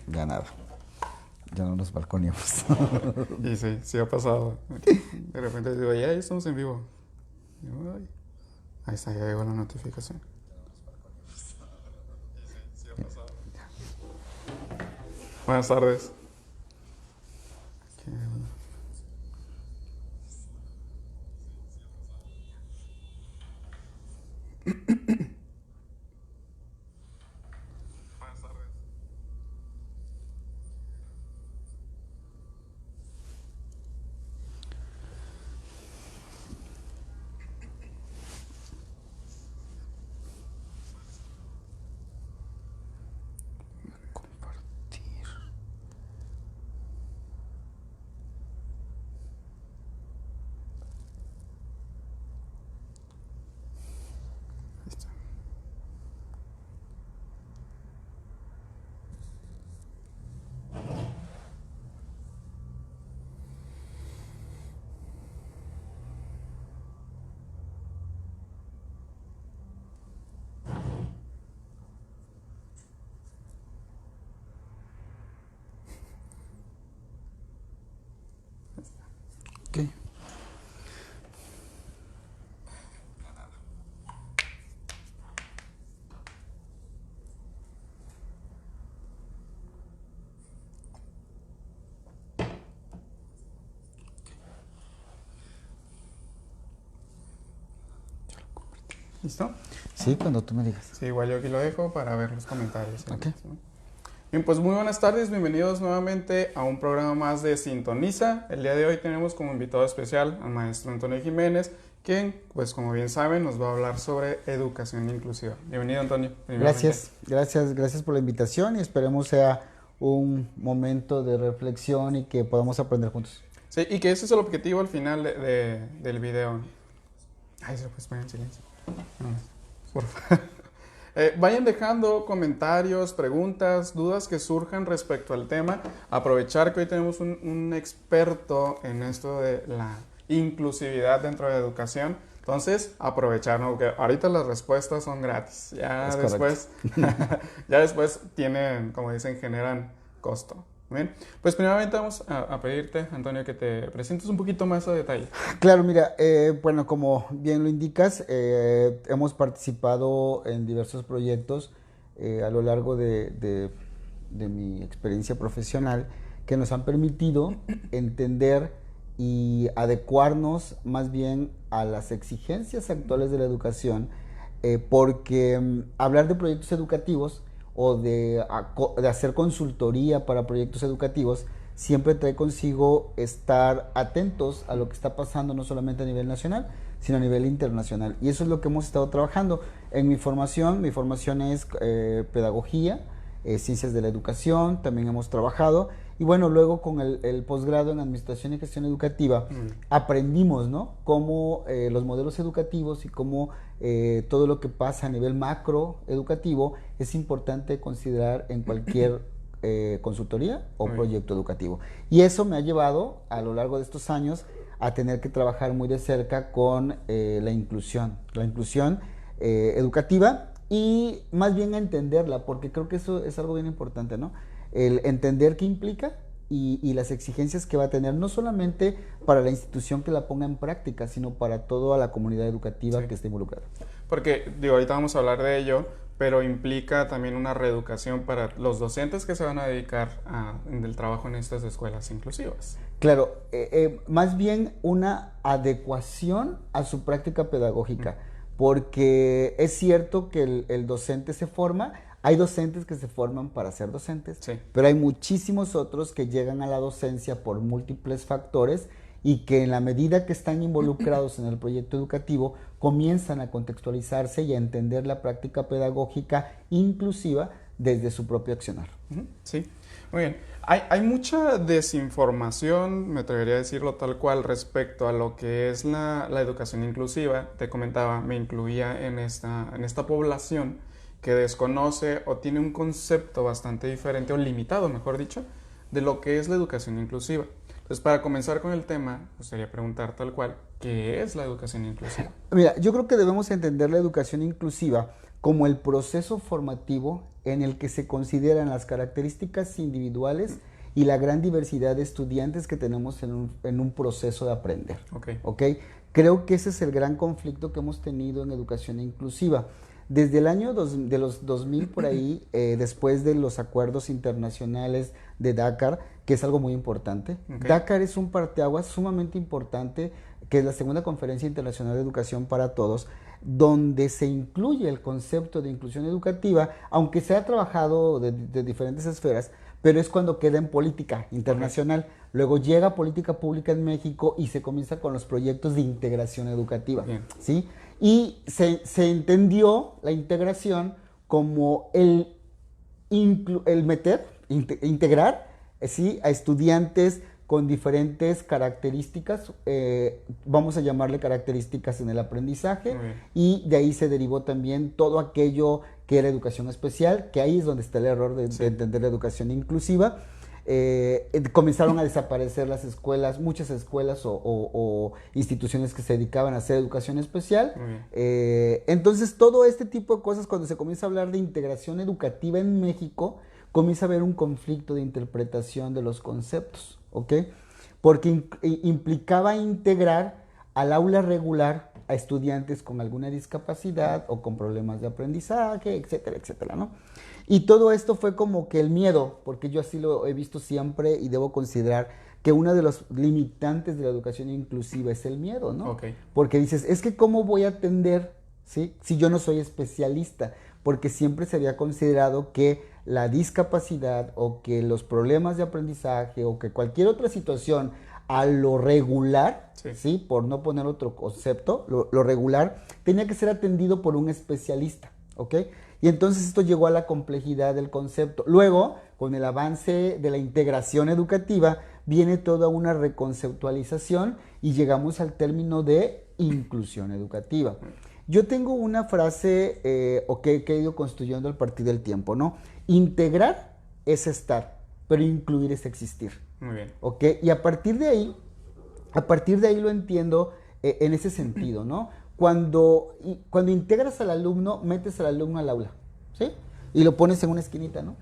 Ya nada, ya no nos balconeamos. Y sí, sí ha pasado. De repente digo, ya estamos en vivo. Digo, "Ay". Ahí está, ya llegó la notificación. Buenas tardes. Compartir. Ahí está. Ok. ¿Listo? Sí, cuando tú me digas. Sí, igual yo aquí lo dejo para ver los comentarios. Ok. ¿No? Bien, pues muy buenas tardes, bienvenidos nuevamente a un programa más de Sintoniza. El día de hoy tenemos como invitado especial al maestro Antonio Jiménez, quien, pues como bien saben, nos va a hablar sobre educación inclusiva. Bienvenido, Antonio. Gracias, gracias por la invitación y esperemos sea un momento de reflexión y que podamos aprender juntos. Sí, y que ese es el objetivo al final del video. Ay, se lo puedes poner en silencio. No, por favor. Vayan dejando comentarios, preguntas, dudas que surjan respecto al tema. Aprovechar que hoy tenemos un experto en esto de la inclusividad dentro de la educación. Entonces, aprovechar, ¿no? Porque ahorita las respuestas son gratis. Ya Es después, ya después tienen, como dicen, generan costo. Bien, pues primeramente vamos a pedirte, Antonio, que te presentes un poquito más a detalle. Claro, mira, bueno, como bien lo indicas, hemos participado en diversos proyectos a lo largo de mi experiencia profesional que nos han permitido entender y adecuarnos más bien a las exigencias actuales de la educación, porque hablar de proyectos educativos o de hacer consultoría para proyectos educativos siempre trae consigo estar atentos a lo que está pasando no solamente a nivel nacional, sino a nivel internacional. Y eso es lo que hemos estado trabajando. En mi formación es pedagogía, ciencias de la educación, también hemos trabajado. Y bueno, luego con el posgrado en administración y gestión educativa, aprendimos, ¿no? Cómo los modelos educativos y cómo todo lo que pasa a nivel macro educativo es importante considerar en cualquier consultoría o Muy bien. proyecto educativo. Y eso me ha llevado a lo largo de estos años a tener que trabajar muy de cerca con la inclusión educativa y más bien a entenderla, porque creo que eso es algo bien importante, ¿no? El entender qué implica y las exigencias que va a tener, no solamente para la institución que la ponga en práctica, sino para toda la comunidad educativa Sí. que esté involucrada. Porque, digo, ahorita vamos a hablar de ello, pero implica también una reeducación para los docentes que se van a dedicar del trabajo en estas escuelas inclusivas. Claro, más bien una adecuación a su práctica pedagógica, porque es cierto que el docente se forma, hay docentes que se forman para ser docentes, Sí. pero hay muchísimos otros que llegan a la docencia por múltiples factores y que en la medida que están involucrados en el proyecto educativo comienzan a contextualizarse y a entender la práctica pedagógica inclusiva desde su propio accionar. Sí, muy bien. Hay mucha desinformación, me atrevería a decirlo tal cual, respecto a lo que es la educación inclusiva. Te comentaba, me incluía en esta población que desconoce o tiene un concepto bastante diferente, o limitado, mejor dicho, de lo que es la educación inclusiva. Entonces, para comenzar con el tema, me gustaría preguntar tal cual, ¿qué es la educación inclusiva? Mira, yo creo que debemos entender la educación inclusiva como el proceso formativo en el que se consideran las características individuales y la gran diversidad de estudiantes que tenemos en un proceso de aprender. ¿Ok? Creo que ese es el gran conflicto que hemos tenido en educación inclusiva. Desde el año de los 2000 por ahí, después de los acuerdos internacionales de Dakar, que es algo muy importante. Dakar es un parteaguas sumamente importante, que es la segunda conferencia internacional de educación para todos, donde se incluye el concepto de inclusión educativa, aunque se ha trabajado de diferentes esferas, pero es cuando queda en política internacional. Luego llega política pública en México y se comienza con los proyectos de integración educativa, ¿sí? Y se entendió la integración como integrar, ¿sí?, a estudiantes con diferentes características, vamos a llamarle características en el aprendizaje, y de ahí se derivó también todo aquello que era educación especial, que ahí es donde está el error de entender la educación inclusiva. Comenzaron a desaparecer las escuelas, muchas escuelas o instituciones que se dedicaban a hacer educación especial. Entonces todo este tipo de cosas, cuando se comienza a hablar de integración educativa en México, comienza a haber un conflicto de interpretación de los conceptos, ¿ok? Porque implicaba integrar al aula regular a estudiantes con alguna discapacidad o con problemas de aprendizaje, etcétera, etcétera, ¿no? Y todo esto fue como que el miedo, porque yo así lo he visto siempre y debo considerar que uno de los limitantes de la educación inclusiva es el miedo, ¿no? Porque dices, es que ¿cómo voy a atender, ¿sí?, si yo no soy especialista? Porque siempre se había considerado que la discapacidad o que los problemas de aprendizaje o que cualquier otra situación a lo regular, ¿sí?, por no poner otro concepto, lo regular tenía que ser atendido por un especialista, ¿ok? Y entonces esto llegó a la complejidad del concepto. Luego, con el avance de la integración educativa, viene toda una reconceptualización y llegamos al término de inclusión educativa. Yo tengo una frase que he ido construyendo a partir del tiempo, ¿no? Integrar es estar, pero incluir es existir. Muy bien. ¿Ok? Y a partir de ahí lo entiendo en ese sentido, ¿no? Cuando integras al alumno, metes al alumno al aula, ¿sí? Y lo pones en una esquinita, ¿no?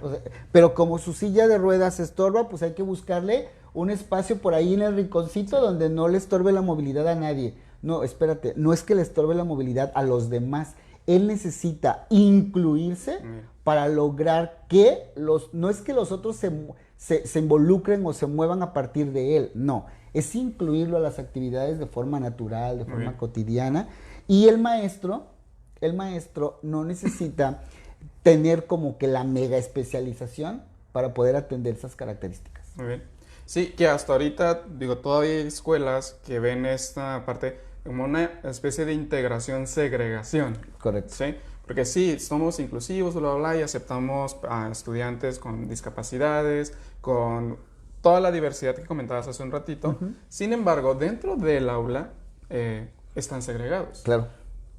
O sea, pero como su silla de ruedas estorba, pues hay que buscarle un espacio por ahí en el rinconcito donde no le estorbe la movilidad a nadie. No, espérate, no es que le estorbe la movilidad a los demás. Él necesita incluirse para lograr que no es que los otros se involucren o se muevan a partir de él, no. Es incluirlo a las actividades de forma natural, de forma cotidiana. Y el maestro no necesita tener como que la mega especialización para poder atender esas características. Muy bien. Sí, que hasta ahorita, digo, todavía hay escuelas que ven esta parte como una especie de integración-segregación. Correcto. ¿Sí? Porque sí, somos inclusivos, bla, bla, bla, y aceptamos a estudiantes con discapacidades, con toda la diversidad que comentabas hace un ratito. Sin embargo, dentro del aula están segregados. Claro.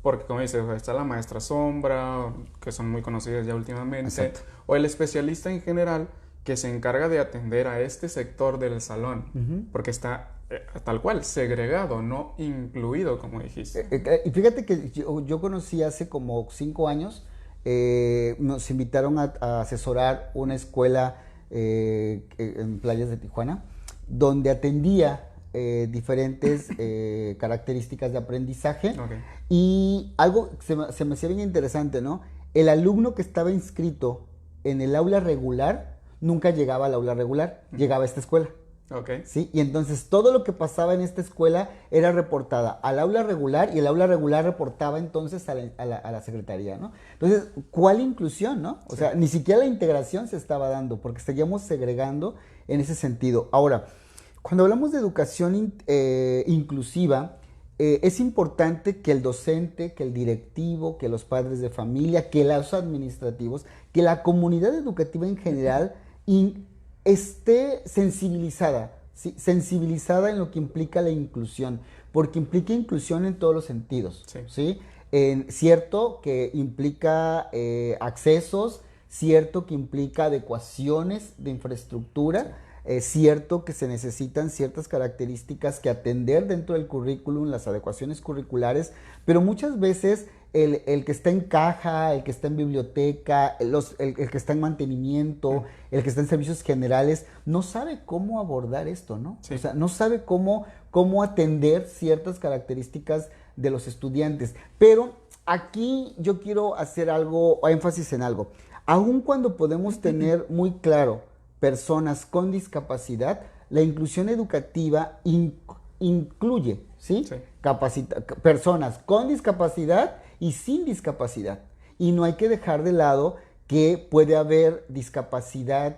Porque, como dices, está la maestra sombra, que son muy conocidas ya últimamente, Exacto, o el especialista en general que se encarga de atender a este sector del salón, porque está tal cual, segregado, no incluido, como dijiste. Y fíjate que yo conocí hace como 5 años, nos invitaron a asesorar una escuela en playas de Tijuana, donde atendía diferentes características de aprendizaje. Y algo se me hacía bien interesante, ¿no? El alumno que estaba inscrito en el aula regular nunca llegaba al aula regular, llegaba a esta escuela. ¿Sí? Y entonces todo lo que pasaba en esta escuela era reportada al aula regular y el aula regular reportaba entonces a la secretaría, ¿no? Entonces, ¿cuál inclusión, no? O sea, ni siquiera la integración se estaba dando porque seguíamos segregando en ese sentido. Ahora, cuando hablamos de educación inclusiva, es importante que el docente, que el directivo, que los padres de familia, que los administrativos, que la comunidad educativa en general esté sensibilizada, ¿sí? Sensibilizada en lo que implica la inclusión, porque implica inclusión en todos los sentidos, ¿sí? Cierto que implica accesos, cierto que implica adecuaciones de infraestructura, es cierto que se necesitan ciertas características que atender dentro del currículum, las adecuaciones curriculares, pero muchas veces el que está en caja, el que está en biblioteca, el que está en mantenimiento, el que está en servicios generales, no sabe cómo abordar esto, ¿no? Sí. O sea, no sabe cómo atender ciertas características de los estudiantes. Pero aquí yo quiero hacer algo, énfasis en algo. Aun cuando podemos tener muy claro personas con discapacidad, la inclusión educativa incluye, ¿sí? Sí. Personas con discapacidad y sin discapacidad. Y no hay que dejar de lado que puede haber discapacidad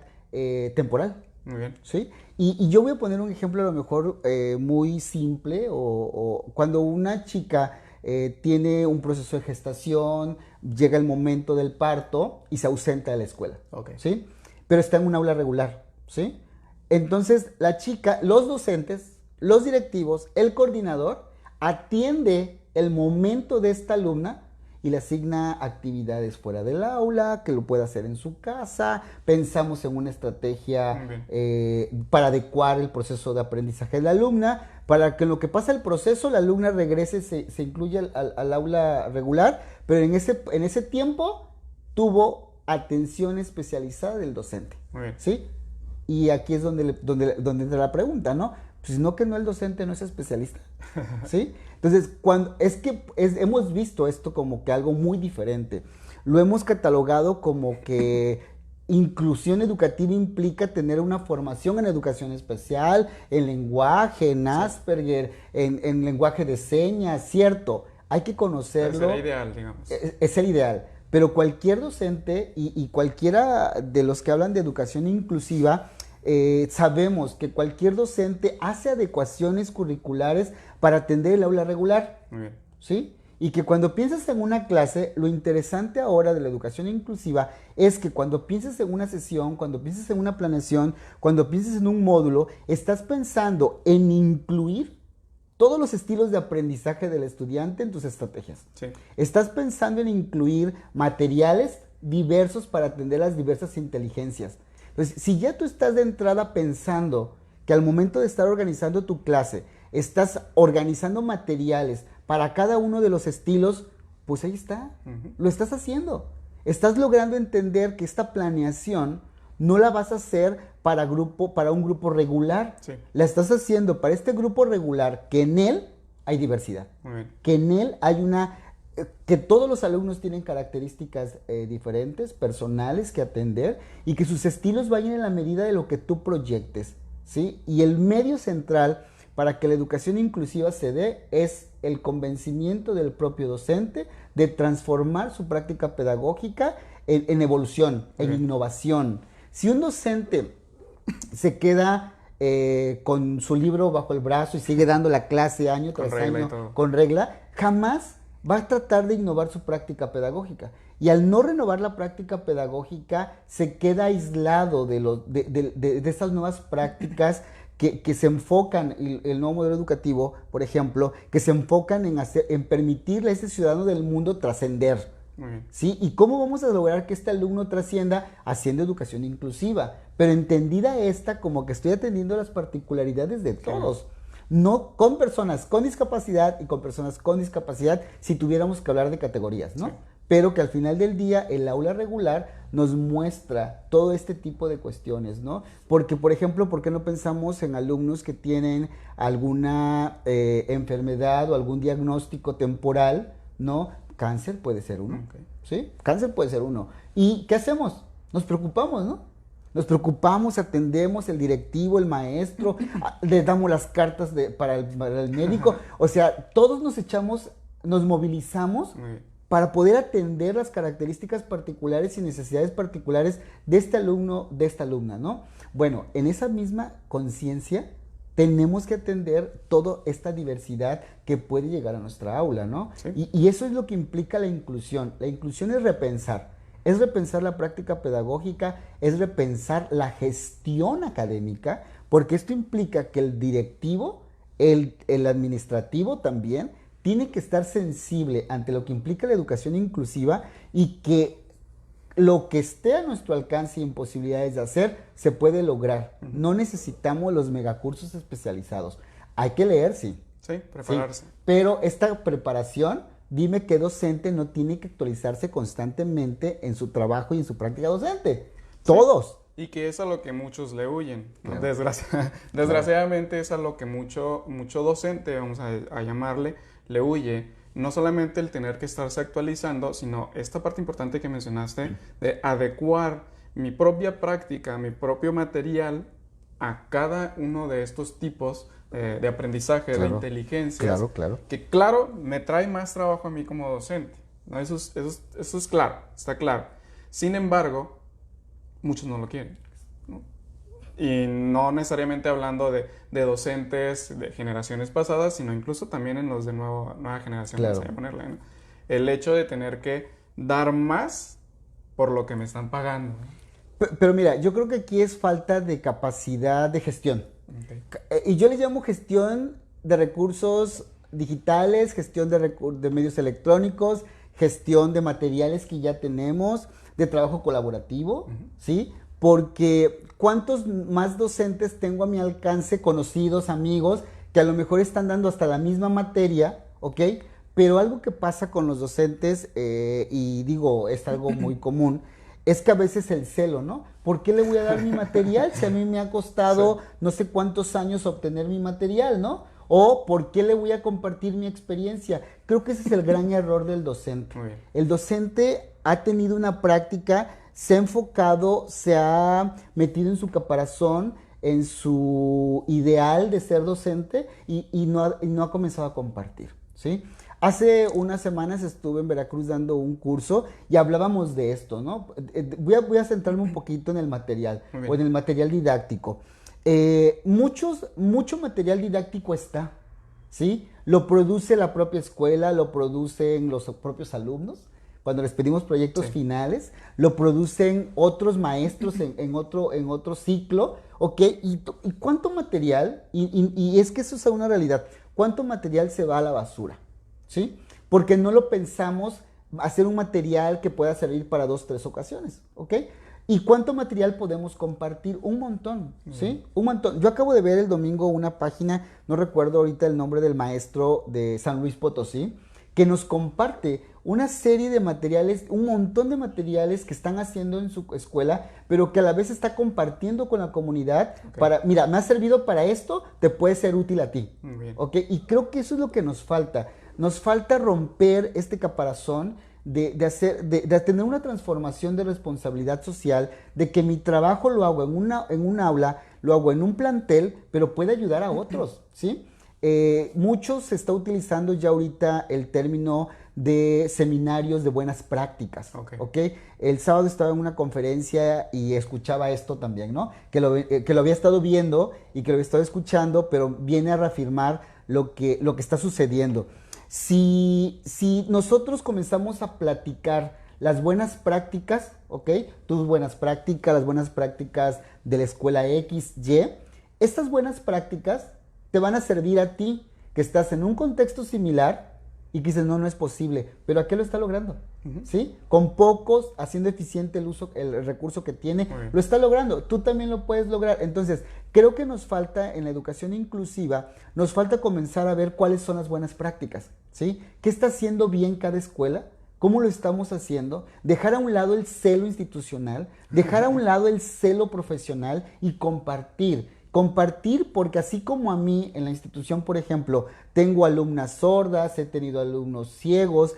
temporal. Muy bien. ¿Sí? Y yo voy a poner un ejemplo a lo mejor muy simple, o cuando una chica tiene un proceso de gestación, llega el momento del parto y se ausenta de la escuela, Ok. ¿sí? Pero está en un aula regular, ¿sí? Entonces la chica, los docentes, los directivos, el coordinador, atiende el momento de esta alumna y le asigna actividades fuera del aula, que lo pueda hacer en su casa. Pensamos en una estrategia para adecuar el proceso de aprendizaje de la alumna, para que en lo que pasa el proceso la alumna regrese, se incluya al aula regular, pero en ese tiempo tuvo atención especializada del docente. Muy bien. ¿Sí? Y aquí es donde entra la pregunta, ¿no? Pues no, que no, el docente no es especialista, ¿sí? Entonces, hemos visto esto como que algo muy diferente. Lo hemos catalogado como que inclusión educativa implica tener una formación en educación especial, en lenguaje, en Asperger, en lenguaje de señas, cierto. Hay que conocerlo. Sería ideal, digamos. Es el ideal. Pero cualquier docente y cualquiera de los que hablan de educación inclusiva, sabemos que cualquier docente hace adecuaciones curriculares para atender el aula regular. Muy bien. ¿Sí? Y que cuando piensas en una clase, lo interesante ahora de la educación inclusiva es que cuando pienses en una sesión, cuando pienses en una planeación, cuando pienses en un módulo, estás pensando en incluir todos los estilos de aprendizaje del estudiante en tus estrategias. Sí. Estás pensando en incluir materiales diversos para atender las diversas inteligencias. Entonces, si ya tú estás de entrada pensando que al momento de estar organizando tu clase, estás organizando materiales para cada uno de los estilos, pues ahí está, lo estás haciendo. Estás logrando entender que esta planeación no la vas a hacer para un grupo regular. Sí. La estás haciendo para este grupo regular, que en él hay diversidad. Muy bien. Que en él hay que todos los alumnos tienen características diferentes, personales que atender, y que sus estilos vayan en la medida de lo que tú proyectes, ¿sí? Y el medio central para que la educación inclusiva se dé es el convencimiento del propio docente de transformar su práctica pedagógica en evolución, en innovación. Si un docente se queda con su libro bajo el brazo y sigue dando la clase año tras año con regla, jamás va a tratar de innovar su práctica pedagógica. Y al no renovar la práctica pedagógica, se queda aislado de esas nuevas prácticas que se enfocan, el nuevo modelo educativo, por ejemplo, que se enfocan en permitirle a ese ciudadano del mundo trascender. ¿Sí? ¿Y cómo vamos a lograr que este alumno trascienda? Haciendo educación inclusiva, pero entendida esta como que estoy atendiendo las particularidades de todos. No con personas con discapacidad y con personas con discapacidad, si tuviéramos que hablar de categorías, ¿no? Sí. Pero que al final del día el aula regular nos muestra todo este tipo de cuestiones, ¿no? Porque, por ejemplo, ¿por qué no pensamos en alumnos que tienen alguna enfermedad o algún diagnóstico temporal, ¿no? Cáncer puede ser uno, ¿sí? Cáncer puede ser uno. ¿Y qué hacemos? Nos preocupamos, ¿no? Nos preocupamos, atendemos, el directivo, el maestro, le damos las cartas para el médico. O sea, todos nos movilizamos para poder atender las características particulares y necesidades particulares de este alumno, de esta alumna, ¿no? Bueno, en esa misma conciencia tenemos que atender toda esta diversidad que puede llegar a nuestra aula, ¿no? Sí. Y eso es lo que implica la inclusión. La inclusión es repensar. Es repensar la práctica pedagógica, es repensar la gestión académica, porque esto implica que el directivo, el administrativo también, tiene que estar sensible ante lo que implica la educación inclusiva y que lo que esté a nuestro alcance y en posibilidades de hacer, se puede lograr. No necesitamos los megacursos especializados. Hay que leer, sí. Sí, prepararse. Sí, pero esta preparación dime qué docente no tiene que actualizarse constantemente en su trabajo y en su práctica docente. Todos. Y que es a lo que muchos le huyen. Claro. Desgraciadamente es a lo que mucho docente, vamos a llamarle, le huye. No solamente el tener que estarse actualizando, sino esta parte importante que mencionaste de adecuar mi propia práctica, mi propio material a cada uno de estos tipos de aprendizaje, de inteligencias. Claro. Que claro, me trae más trabajo a mí como docente, ¿no? Eso es claro, está claro. Sin embargo, muchos no lo quieren, ¿no? Y no necesariamente hablando de docentes de generaciones pasadas, sino incluso también en los de nueva generación, Claro. vamos a ponerle, ¿no? El hecho de tener que dar más por lo que me están pagando, ¿no? Pero mira, yo creo que aquí es falta de capacidad de gestión. Okay. Y yo le llamo gestión de recursos digitales, gestión de medios electrónicos, gestión de materiales que ya tenemos, de trabajo colaborativo, ¿sí? Porque ¿cuántos más docentes tengo a mi alcance, conocidos, amigos, que a lo mejor están dando hasta la misma materia, ¿ok? Pero algo que pasa con los docentes, y digo, es algo muy común, es que a veces el celo, ¿no? ¿Por qué le voy a dar mi material si a mí me ha costado no sé cuántos años obtener mi material, ¿no? O ¿por qué le voy a compartir mi experiencia? Creo que ese es el gran error del docente. Muy bien. El docente ha tenido una práctica, se ha enfocado, se ha metido en su caparazón, en su ideal de ser docente y no ha comenzado a compartir, ¿sí? Hace unas semanas estuve en Veracruz dando un curso y hablábamos de esto, ¿no? Voy a centrarme un poquito en el material o en el material didáctico. Mucho material didáctico está, ¿sí? Lo produce la propia escuela, lo producen los propios alumnos, cuando les pedimos proyectos finales, lo producen otros maestros en otro ciclo, ¿ok? ¿Y cuánto material? Y es que eso es una realidad. ¿Cuánto material se va a la basura? ¿Sí? Porque no lo pensamos hacer un material que pueda servir para 2, 3 ocasiones, ¿ok? ¿Y cuánto material podemos compartir? Un montón, ¿sí? Un montón. Yo acabo de ver el domingo una página, no recuerdo ahorita el nombre del maestro de San Luis Potosí, que nos comparte una serie de materiales, un montón de materiales que están haciendo en su escuela, pero que a la vez está compartiendo con la comunidad para, mira, me ha servido para esto, te puede ser útil a ti, ¿ok? Y creo que eso es lo que nos falta. Nos falta romper este caparazón de tener una transformación de responsabilidad social, de que mi trabajo lo hago en un aula, lo hago en un plantel, pero puede ayudar a otros, ¿sí? Mucho se está utilizando ya ahorita el término de seminarios de buenas prácticas, ¿ok? El sábado estaba en una conferencia y escuchaba esto también, ¿no? Que lo había estado viendo y que lo había estado escuchando, pero viene a reafirmar lo que está sucediendo. Si nosotros comenzamos a platicar las buenas prácticas, ¿ok? Tus buenas prácticas, las buenas prácticas de la escuela X, Y, estas buenas prácticas te van a servir a ti, que estás en un contexto similar y que dices, no es posible, pero ¿a qué lo está logrando? ¿Sí? Con pocos, haciendo eficiente el recurso que tiene, lo está logrando. Tú también lo puedes lograr. Entonces, creo que nos falta en la educación inclusiva, nos falta comenzar a ver cuáles son las buenas prácticas, ¿sí? ¿Qué está haciendo bien cada escuela? ¿Cómo lo estamos haciendo? Dejar a un lado el celo institucional, dejar a un lado el celo profesional y compartir. Compartir, porque así como a mí en la institución, por ejemplo, tengo alumnas sordas, he tenido alumnos ciegos,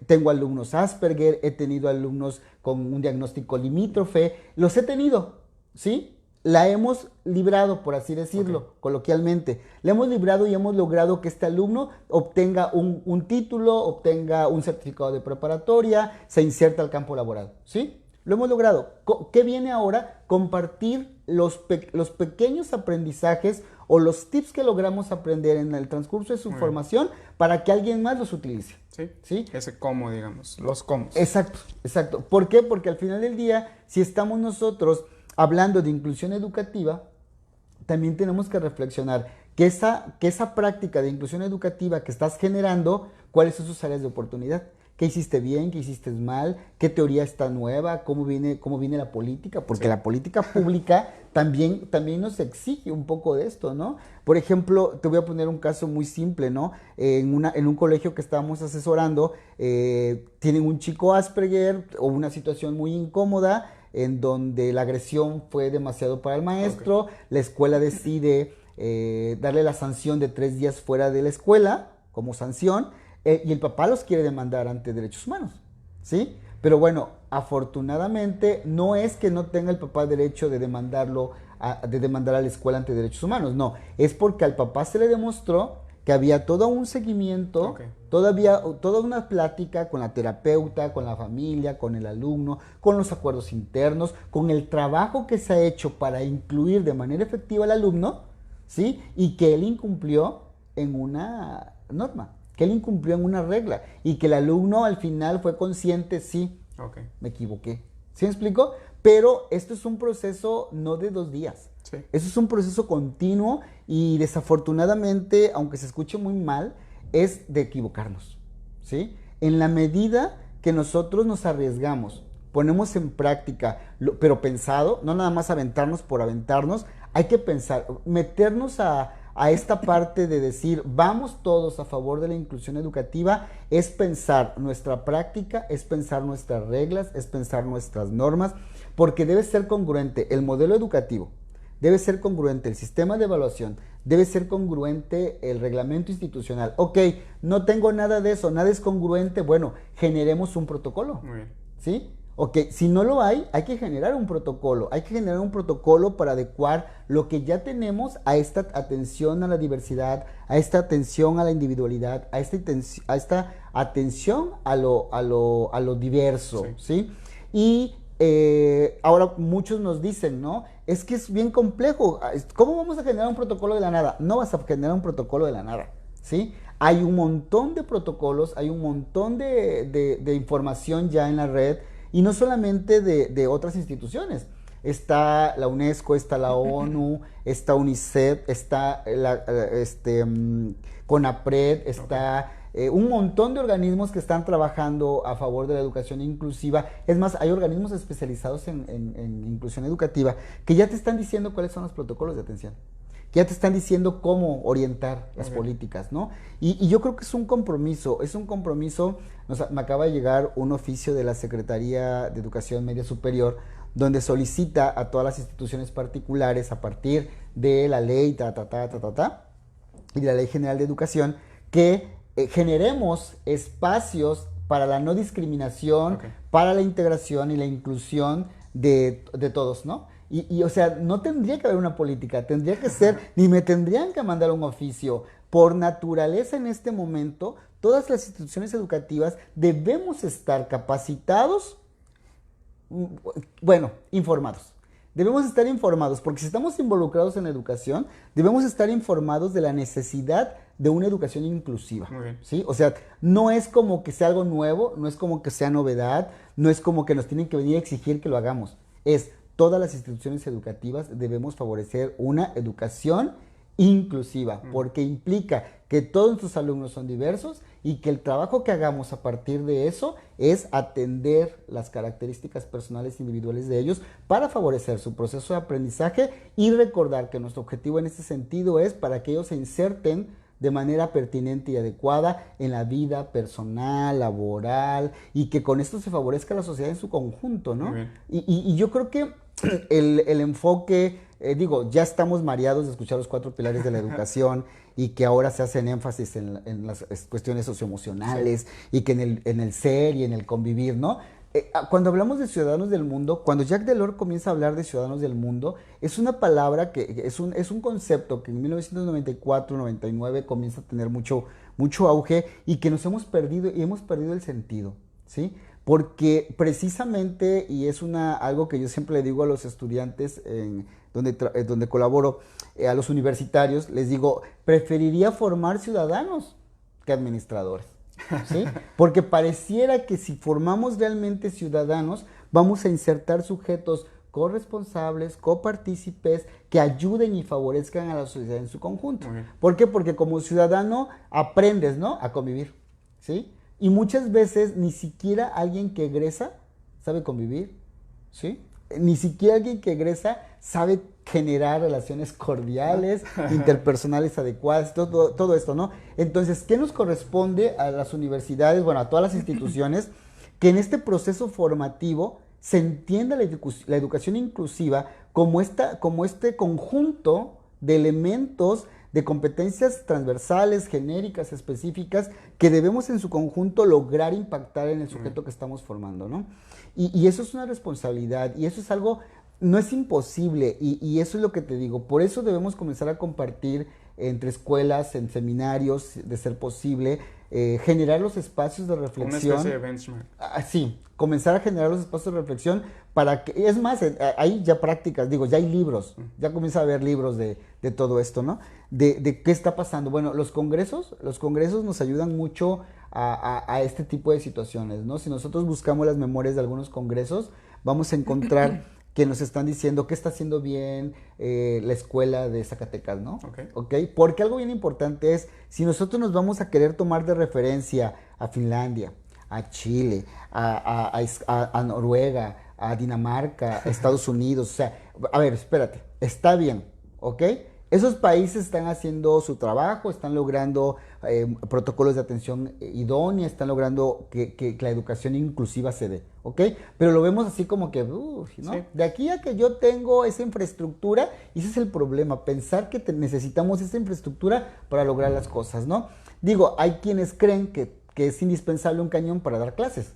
tengo alumnos Asperger, he tenido alumnos con un diagnóstico limítrofe, los he tenido, ¿sí? La hemos librado, por así decirlo, coloquialmente. La hemos librado y hemos logrado que este alumno obtenga un título, obtenga un certificado de preparatoria, se inserta al campo laboral, ¿sí? Lo hemos logrado. ¿Qué viene ahora? Compartir los pequeños aprendizajes o los tips que logramos aprender en el transcurso de su formación para que alguien más los utilice. Sí. Ese cómo, digamos, los cómo. Exacto. ¿Por qué? Porque al final del día, si estamos nosotros hablando de inclusión educativa, también tenemos que reflexionar que esa práctica de inclusión educativa que estás generando, ¿cuáles son sus áreas de oportunidad? ¿Qué hiciste bien? ¿Qué hiciste mal? ¿Qué teoría está nueva? ¿Cómo viene la política? Porque la política pública también nos exige un poco de esto, ¿no? Por ejemplo, te voy a poner un caso muy simple, ¿no? En un colegio que estábamos asesorando, tienen un chico Asperger o una situación muy incómoda en donde la agresión fue demasiado para el maestro, okay. La escuela decide darle la sanción de 3 días fuera de la escuela como sanción, y el papá los quiere demandar ante derechos humanos, ¿sí? Pero bueno, afortunadamente no es que no tenga el papá derecho de demandarlo, de demandar a la escuela ante derechos humanos, no, es porque al papá se le demostró que había todo un seguimiento, okay. Toda una plática con la terapeuta, con la familia, con el alumno, con los acuerdos internos, con el trabajo que se ha hecho para incluir de manera efectiva al alumno, ¿sí? Y que él incumplió en una norma, que él incumplió en una regla y que el alumno al final fue consciente, sí, okay. Me equivoqué. ¿Sí me explico? Pero esto es un proceso no de 2 días. Sí. Eso es un proceso continuo y desafortunadamente, aunque se escuche muy mal, es de equivocarnos, ¿sí? En la medida que nosotros nos arriesgamos, ponemos en práctica, pero pensado, no nada más aventarnos por aventarnos, hay que pensar, meternos a esta parte de decir, vamos todos a favor de la inclusión educativa, es pensar nuestra práctica, es pensar nuestras reglas, es pensar nuestras normas, porque debe ser congruente el modelo educativo, debe ser congruente el sistema de evaluación, debe ser congruente el reglamento institucional. Ok, no tengo nada de eso, nada es congruente, bueno, generemos un protocolo. Muy bien. ¿Sí? Ok, si no lo hay que generar un protocolo, para adecuar lo que ya tenemos a esta atención a la diversidad, a esta atención a la individualidad, a esta atención a lo diverso, ¿sí? Y ahora muchos nos dicen, ¿no? Es que es bien complejo, ¿cómo vamos a generar un protocolo de la nada? No vas a generar un protocolo de la nada, ¿sí? Hay un montón de protocolos, hay un montón de información ya en la red, y no solamente de otras instituciones. Está la UNESCO, está la ONU, está UNICEF, está CONAPRED, está un montón de organismos que están trabajando a favor de la educación inclusiva. Es más, hay organismos especializados en inclusión educativa que ya te están diciendo cuáles son los protocolos de atención, que ya te están diciendo cómo orientar las políticas, ¿no? Y yo creo que es un compromiso, me acaba de llegar un oficio de la Secretaría de Educación Media Superior, donde solicita a todas las instituciones particulares, a partir de la ley y de la Ley General de Educación, que generemos espacios para la no discriminación, okay. Para la integración y la inclusión de todos, ¿no? O sea, no tendría que haber una política, tendría que ser, ni me tendrían que mandar un oficio. Por naturaleza en este momento, todas las instituciones educativas debemos estar capacitados, informados. Debemos estar informados, porque si estamos involucrados en la educación, debemos estar informados de la necesidad de una educación inclusiva. Muy bien. ¿Sí? O sea, no es como que sea algo nuevo, no es como que sea novedad, no es como que nos tienen que venir a exigir que lo hagamos. Todas las instituciones educativas debemos favorecer una educación inclusiva, porque implica que todos nuestros alumnos son diversos y que el trabajo que hagamos a partir de eso es atender las características personales e individuales de ellos para favorecer su proceso de aprendizaje y recordar que nuestro objetivo en este sentido es para que ellos se inserten de manera pertinente y adecuada en la vida personal, laboral, y que con esto se favorezca la sociedad en su conjunto, ¿no? Y yo creo que el enfoque, ya estamos mareados de escuchar los 4 pilares de la educación y que ahora se hacen énfasis en las cuestiones socioemocionales, sí. Y que en el ser y en el convivir, ¿no? Cuando hablamos de ciudadanos del mundo, cuando Jacques Delors comienza a hablar de ciudadanos del mundo, es una palabra que es un concepto que en 1994-99 comienza a tener mucho auge y que nos hemos perdido el sentido, ¿sí? Porque precisamente, y es algo que yo siempre le digo a los estudiantes donde colaboro, a los universitarios, les digo, preferiría formar ciudadanos que administradores. ¿Sí? Porque pareciera que si formamos realmente ciudadanos, vamos a insertar sujetos corresponsables, copartícipes, que ayuden y favorezcan a la sociedad en su conjunto. ¿Por qué? Porque como ciudadano aprendes, ¿no?, a convivir, ¿sí? Y muchas veces ni siquiera alguien que egresa sabe convivir, ¿sí? Ni siquiera alguien que egresa sabe generar relaciones cordiales, interpersonales adecuadas, todo esto, ¿no? Entonces, ¿qué nos corresponde a las universidades, bueno, a todas las instituciones, que en este proceso formativo se entienda la educación inclusiva como este conjunto de elementos, de competencias transversales, genéricas, específicas, que debemos en su conjunto lograr impactar en el sujeto que estamos formando, ¿no? Y eso es una responsabilidad, y eso es algo, no es imposible, y eso es lo que te digo. Por eso debemos comenzar a compartir entre escuelas, en seminarios, de ser posible, generar los espacios de reflexión. Una especie de benchmark. Sí, comenzar a generar los espacios de reflexión para que, es más, hay ya prácticas, digo, ya hay libros, ya comienza a haber libros de todo esto, ¿no? De qué está pasando. Bueno, los congresos nos ayudan mucho a este tipo de situaciones, ¿no? Si nosotros buscamos las memorias de algunos congresos, vamos a encontrar que nos están diciendo qué está haciendo bien la escuela de Zacatecas, ¿no? Okay. Porque algo bien importante es, si nosotros nos vamos a querer tomar de referencia a Finlandia, a Chile, a Noruega, a Dinamarca, a Estados Unidos, o sea, a ver, espérate, está bien, ¿ok? Esos países están haciendo su trabajo, están logrando protocolos de atención idónea, están logrando que la educación inclusiva se dé, ¿ok? Pero lo vemos así como que, ¿no? Sí. De aquí a que yo tengo esa infraestructura, y ese es el problema, pensar que necesitamos esa infraestructura para lograr las cosas, ¿no? Digo, hay quienes creen que es indispensable un cañón para dar clases,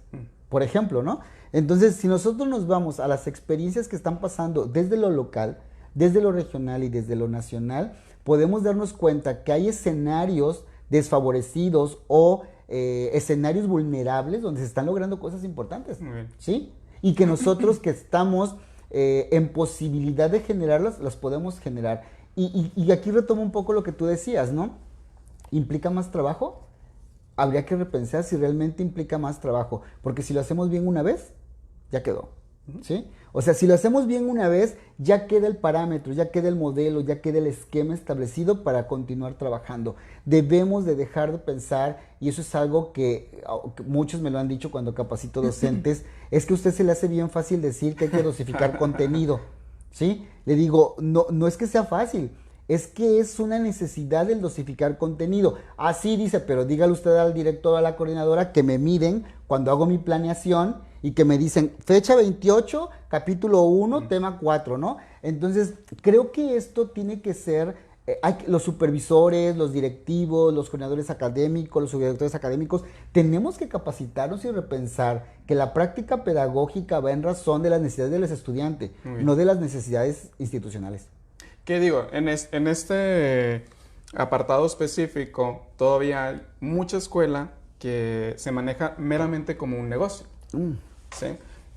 por ejemplo, ¿no? Entonces, si nosotros nos vamos a las experiencias que están pasando desde lo local, desde lo regional y desde lo nacional, podemos darnos cuenta que hay escenarios desfavorecidos o escenarios vulnerables donde se están logrando cosas importantes, ¿sí? Y que nosotros que estamos en posibilidad de generarlas, las podemos generar. Y aquí retomo un poco lo que tú decías, ¿no? ¿Implica más trabajo? Habría que repensar si realmente implica más trabajo, porque si lo hacemos bien una vez, ya quedó, ¿sí? O sea, si lo hacemos bien una vez, ya queda el parámetro, ya queda el modelo, ya queda el esquema establecido para continuar trabajando. Debemos de dejar de pensar, y eso es algo que muchos me lo han dicho cuando capacito docentes, es que a usted se le hace bien fácil decir que hay que dosificar contenido, ¿sí? Le digo, no es que sea fácil, es que es una necesidad el dosificar contenido. Así dice, pero dígale usted al director o a la coordinadora que me miden cuando hago mi planeación y que me dicen fecha 28, capítulo 1, tema 4, ¿no? Entonces, creo que esto tiene que ser, los supervisores, los directivos, los coordinadores académicos, los subdirectores académicos, tenemos que capacitarnos y repensar que la práctica pedagógica va en razón de las necesidades de los estudiantes, no de las necesidades institucionales. ¿Qué digo? En este apartado específico, todavía hay mucha escuela que se maneja meramente como un negocio. ¿Sí?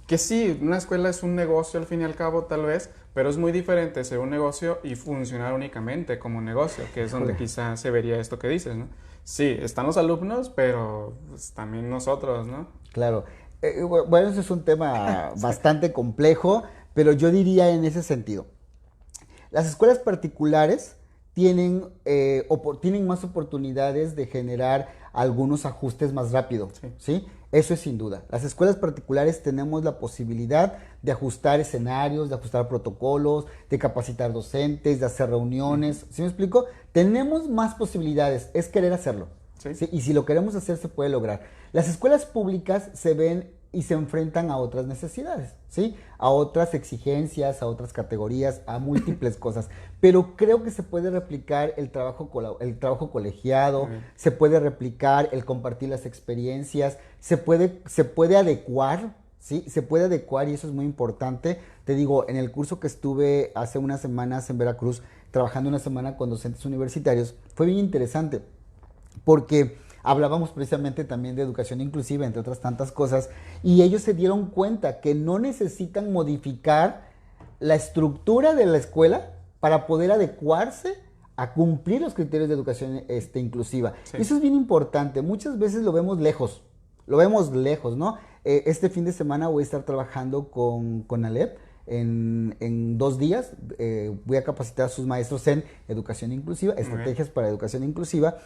Que sí, una escuela es un negocio al fin y al cabo, tal vez, pero es muy diferente ser un negocio y funcionar únicamente como un negocio, que es donde quizás se vería esto que dices, ¿no? Sí, están los alumnos, pero pues, también nosotros, ¿no? Claro. Bueno, eso es un tema bastante complejo, pero yo diría en ese sentido. Las escuelas particulares tienen más oportunidades de generar algunos ajustes más rápido, ¿sí? Eso es sin duda. Las escuelas particulares tenemos la posibilidad de ajustar escenarios, de ajustar protocolos, de capacitar docentes, de hacer reuniones, ¿sí me explico? Tenemos más posibilidades, es querer hacerlo, ¿sí? Y si lo queremos hacer se puede lograr. Las escuelas públicas se ven y se enfrentan a otras necesidades, ¿sí? A otras exigencias, a otras categorías, a múltiples cosas. Pero creo que se puede replicar el trabajo colegiado, se puede replicar el compartir las experiencias, se puede adecuar, ¿sí? Se puede adecuar y eso es muy importante. Te digo, en el curso que estuve hace unas semanas en Veracruz, trabajando una semana con docentes universitarios, fue bien interesante porque hablábamos precisamente también de educación inclusiva, entre otras tantas cosas, y ellos se dieron cuenta que no necesitan modificar la estructura de la escuela para poder adecuarse a cumplir los criterios de educación inclusiva. Sí. Eso es bien importante. Muchas veces lo vemos lejos, ¿no? Este fin de semana voy a estar trabajando con Alep. En 2 días voy a capacitar a sus maestros en educación inclusiva, estrategias para educación inclusiva,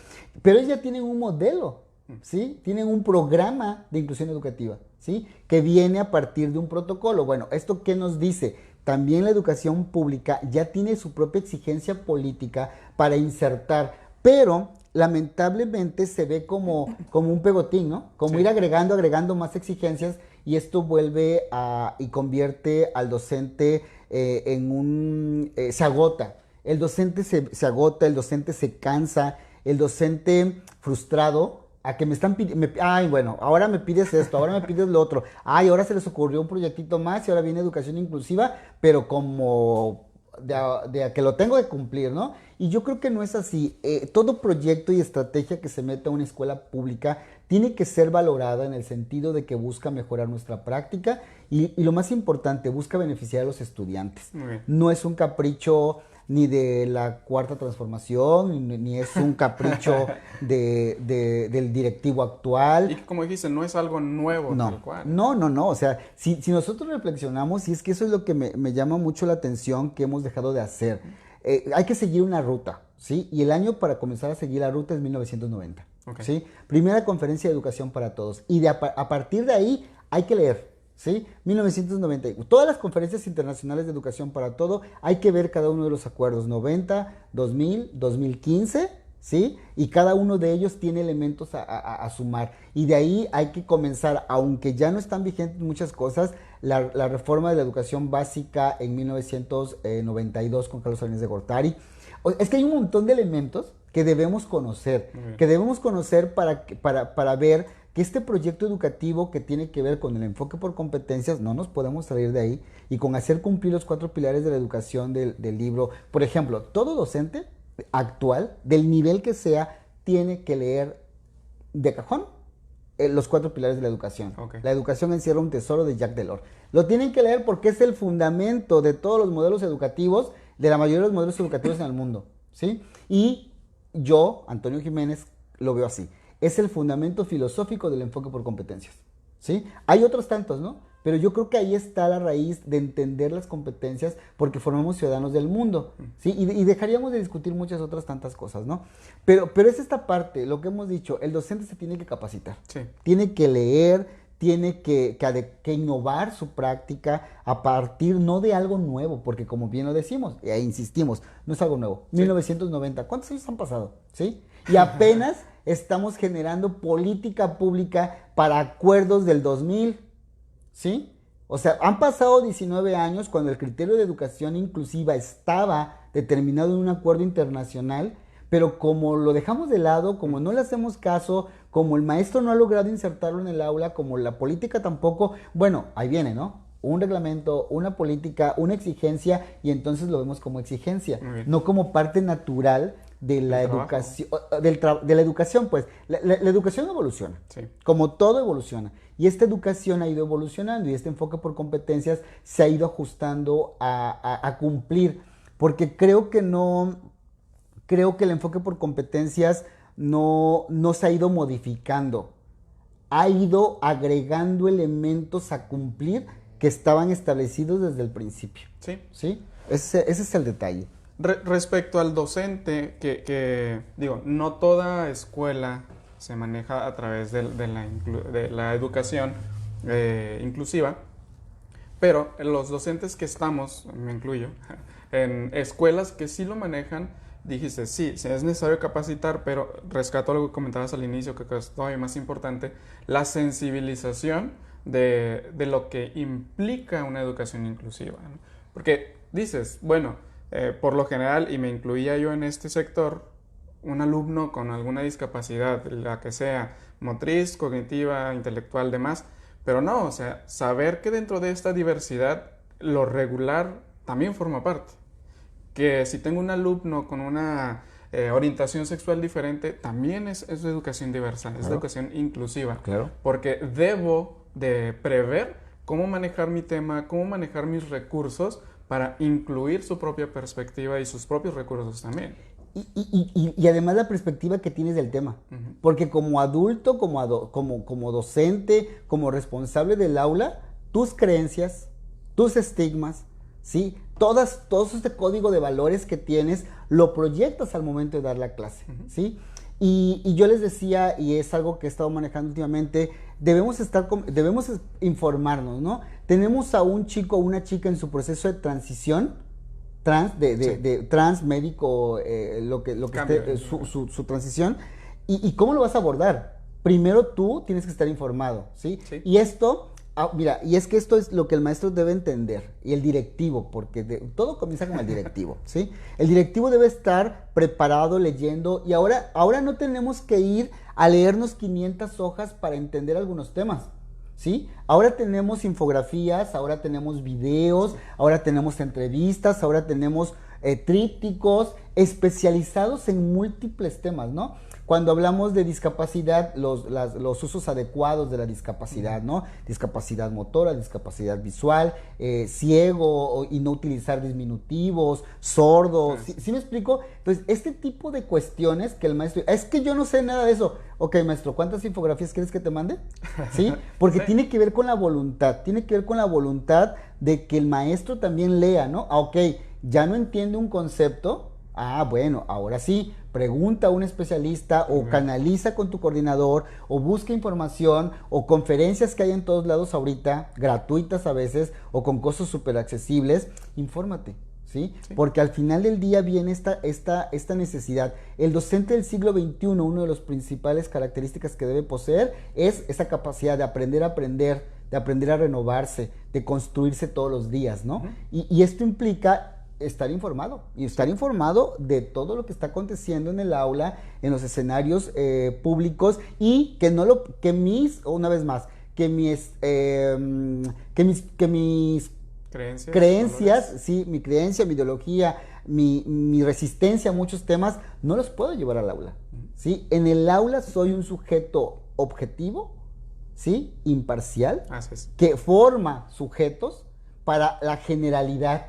pero ellos ya tienen un modelo ¿sí? Tienen un programa de inclusión educativa, ¿sí? Que viene a partir de un protocolo. Bueno, ¿esto qué nos dice? También la educación pública ya tiene su propia exigencia política para insertar, pero lamentablemente se ve como un pegotín, ¿no? Como ir agregando más exigencias, y esto vuelve y convierte al docente se agota. El docente se agota, el docente se cansa, el docente frustrado a que me están pidiendo, ay, bueno, ahora me pides esto, ahora me pides lo otro, ay, ahora se les ocurrió un proyectito más y ahora viene educación inclusiva, pero como de a que lo tengo que cumplir, ¿no? Y yo creo que no es así. Todo proyecto y estrategia que se meta a una escuela pública tiene que ser valorada en el sentido de que busca mejorar nuestra práctica y lo más importante, busca beneficiar a los estudiantes. No es un capricho ni de la cuarta transformación, ni es un capricho del directivo actual. Y como dijiste, no es algo nuevo, no, tal cual. No. O sea, si nosotros reflexionamos, y es que eso es lo que me llama mucho la atención que hemos dejado de hacer. Hay que seguir una ruta, ¿sí? Y el año para comenzar a seguir la ruta es 1990, Okay. ¿sí? Primera conferencia de educación para todos. Y a partir de ahí hay que leer, ¿sí? 1990. Todas las conferencias internacionales de educación para todo, hay que ver cada uno de los acuerdos. 90, 2000, 2015, ¿sí? Y cada uno de ellos tiene elementos a sumar. Y de ahí hay que comenzar, aunque ya no están vigentes muchas cosas, la reforma de la educación básica en 1992 con Carlos Salinas de Gortari. Es que hay un montón de elementos que debemos conocer, para ver que este proyecto educativo que tiene que ver con el enfoque por competencias, no nos podemos salir de ahí, y con hacer cumplir los 4 pilares de la educación del libro. Por ejemplo, todo docente actual, del nivel que sea, tiene que leer de cajón los 4 pilares de la educación. Okay. La educación encierra un tesoro de Jacques Delors. Lo tienen que leer porque es el fundamento de todos los modelos educativos, de la mayoría de los modelos educativos en el mundo, ¿sí? Y yo, Antonio Jiménez, lo veo así. Es el fundamento filosófico del enfoque por competencias, ¿sí? Hay otros tantos, ¿no? Pero yo creo que ahí está la raíz de entender las competencias, porque formamos ciudadanos del mundo, ¿sí? Y dejaríamos de discutir muchas otras tantas cosas, ¿no? Pero es esta parte, lo que hemos dicho, el docente se tiene que capacitar, sí. Tiene que leer, tiene que innovar su práctica a partir no de algo nuevo, porque como bien lo decimos, e insistimos, no es algo nuevo. Sí. 1990, ¿cuántos años han pasado? ¿Sí? Y apenas estamos generando política pública para acuerdos del 2000, ¿sí? O sea, han pasado 19 años cuando el criterio de educación inclusiva estaba determinado en un acuerdo internacional, pero como lo dejamos de lado, como no le hacemos caso, como el maestro no ha logrado insertarlo en el aula, como la política tampoco, bueno, ahí viene, ¿no? Un reglamento, una política, una exigencia, y entonces lo vemos como exigencia, no como parte natural de la educación, de la educación, pues. La educación evoluciona, sí. Como todo evoluciona. Y esta educación ha ido evolucionando, y este enfoque por competencias se ha ido ajustando a cumplir, porque creo que el enfoque por competencias no se ha ido modificando, ha ido agregando elementos a cumplir que estaban establecidos desde el principio. Sí. ¿Sí? Ese es el detalle. Respecto al docente, que digo, no toda escuela se maneja a través de la educación inclusiva, pero los docentes que estamos, me incluyo, en escuelas que sí lo manejan, dijiste, sí, es necesario capacitar, pero rescato lo que comentabas al inicio, que es todavía más importante, la sensibilización de lo que implica una educación inclusiva, ¿no? Porque dices, bueno, por lo general, y me incluía yo en este sector, un alumno con alguna discapacidad, la que sea, motriz, cognitiva, intelectual, demás, pero no, o sea, saber que dentro de esta diversidad lo regular también forma parte. Que si tengo un alumno con una orientación sexual diferente, también es educación diversa, claro. Es educación inclusiva, claro. Porque debo de prever cómo manejar mi tema, cómo manejar mis recursos para incluir su propia perspectiva y sus propios recursos también. Y además la perspectiva que tienes del tema, porque como adulto, como docente, como responsable del aula, tus creencias, tus estigmas, ¿sí? Todo este código de valores que tienes, lo proyectas al momento de dar la clase, ¿sí? Y yo les decía, y es algo que he estado manejando últimamente, debemos informarnos, ¿no? Tenemos a un chico o una chica en su proceso de transición, trans, médico, lo que Cambio, esté, su transición, y cómo lo vas a abordar. Primero tú tienes que estar informado, ¿sí? Sí. Y esto, mira, y es que esto es lo que el maestro debe entender, y el directivo, porque todo comienza con el directivo, ¿sí? El directivo debe estar preparado, leyendo, y ahora no tenemos que ir a leernos 500 hojas para entender algunos temas, ¿sí? Ahora tenemos infografías, ahora tenemos videos, ahora tenemos entrevistas, ahora tenemos trípticos especializados en múltiples temas, ¿no? Cuando hablamos de discapacidad, los usos adecuados de la discapacidad, ¿no? Discapacidad motora, discapacidad visual, ciego y no utilizar diminutivos, sordo, ¿sí me explico? Entonces, este tipo de cuestiones que el maestro, es que yo no sé nada de eso. Ok, maestro, ¿cuántas infografías quieres que te mande? ¿Sí? Porque Sí. tiene que ver con la voluntad, de que el maestro también lea, ¿no? Ok, ya no entiende un concepto. Bueno, ahora sí, pregunta a un especialista o canaliza con tu coordinador o busca información o conferencias que hay en todos lados ahorita, gratuitas a veces o con costos súper accesibles, infórmate, ¿sí? Porque al final del día viene esta necesidad. El docente del siglo XXI, una de las principales características que debe poseer es esa capacidad de aprender a aprender, de aprender a renovarse, de construirse todos los días, ¿no? Y esto implica estar informado y estar informado de todo lo que está aconteciendo en el aula, en los escenarios públicos y que mis creencias, sí, mi creencia, mi ideología, mi resistencia a muchos temas no los puedo llevar al aula, ¿sí? En el aula soy un sujeto objetivo, ¿sí? Imparcial, que forma sujetos para la generalidad,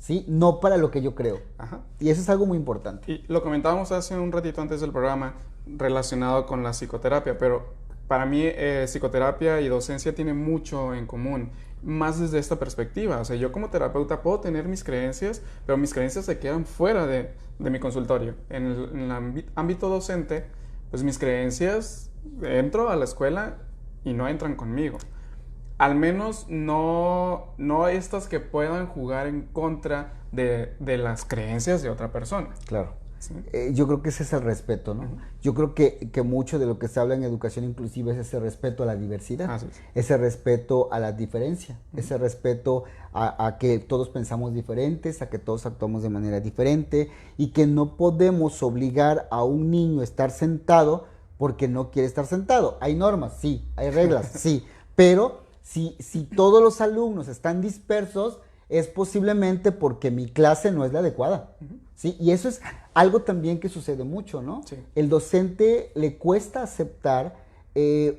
¿sí? No para lo que yo creo. Ajá. Y eso es algo muy importante. Y lo comentábamos hace un ratito antes del programa relacionado con la psicoterapia, pero para mí psicoterapia y docencia tienen mucho en común, más desde esta perspectiva. O sea, yo como terapeuta puedo tener mis creencias, pero mis creencias se quedan fuera de mi consultorio. En el ámbito docente, pues mis creencias, entro a la escuela y no entran conmigo. Al menos no estas que puedan jugar en contra de las creencias de otra persona. Claro. ¿Sí? Yo creo que ese es el respeto, ¿no? Yo creo que mucho de lo que se habla en educación inclusiva es ese respeto a la diversidad, ese respeto a la diferencia, ese respeto a que todos pensamos diferentes, a que todos actuamos de manera diferente y que no podemos obligar a un niño a estar sentado porque no quiere estar sentado. Hay normas, sí, hay reglas, sí, pero si todos los alumnos están dispersos, es posiblemente porque mi clase no es la adecuada, ¿sí? Y eso es algo también que sucede mucho, ¿no? Sí. El docente le cuesta aceptar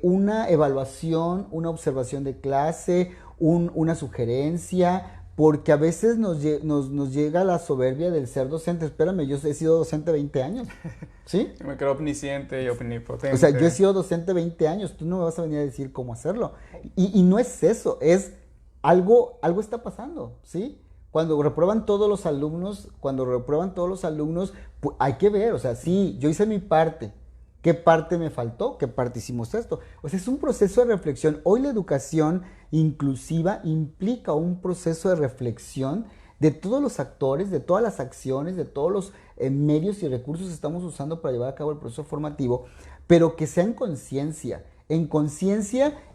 una evaluación, una observación de clase, una sugerencia, porque a veces nos llega la soberbia del ser docente. Espérame, yo he sido docente 20 años, ¿sí? Me creo omnisciente y omnipotente. O sea, yo he sido docente 20 años, tú no me vas a venir a decir cómo hacerlo. Y no es eso, es algo está pasando, ¿sí? Cuando reprueban todos los alumnos, pues hay que ver, o sea, sí, yo hice mi parte. ¿Qué parte me faltó? ¿Qué parte hicimos esto? O sea, es un proceso de reflexión. Hoy la educación inclusiva implica un proceso de reflexión de todos los actores, de todas las acciones, de todos los medios y recursos que estamos usando para llevar a cabo el proceso formativo, pero que sea en conciencia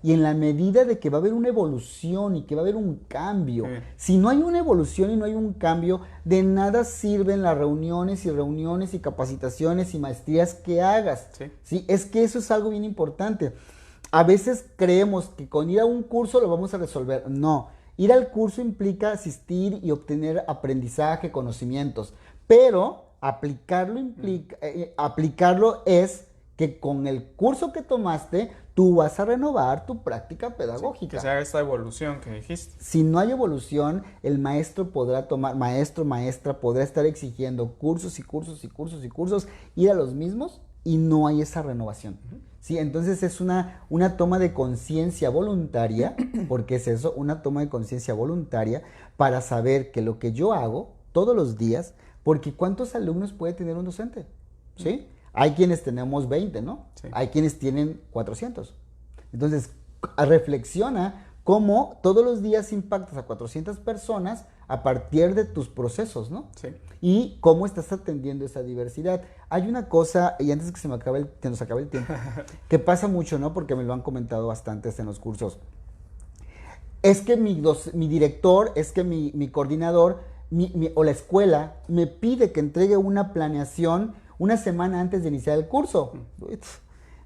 y en la medida de que va a haber una evolución y que va a haber un cambio. Si no hay una evolución y no hay un cambio, de nada sirven las reuniones y capacitaciones y maestrías que hagas. ¿Sí? Es que eso es algo bien importante. A veces creemos que con ir a un curso lo vamos a resolver. No, ir al curso implica asistir y obtener aprendizaje, conocimientos, pero aplicarlo es que con el curso que tomaste, tú vas a renovar tu práctica pedagógica. Sí, que se haga esta evolución que dijiste. Si no hay evolución, el maestra podrá estar exigiendo cursos, ir a los mismos y no hay esa renovación. Sí, entonces es una toma de conciencia voluntaria, porque es eso, una toma de conciencia voluntaria para saber que lo que yo hago todos los días, porque ¿cuántos alumnos puede tener un docente? ¿Sí? Hay quienes tenemos 20, ¿no? Sí. Hay quienes tienen 400. Entonces, reflexiona cómo todos los días impactas a 400 personas a partir de tus procesos, ¿no? Sí. Y cómo estás atendiendo esa diversidad. Hay una cosa, y antes que se me acabe que nos acabe el tiempo, que pasa mucho, ¿no? Porque me lo han comentado bastantes en los cursos. Es que mi director, es que mi coordinador o la escuela me pide que entregue una planeación una semana antes de iniciar el curso.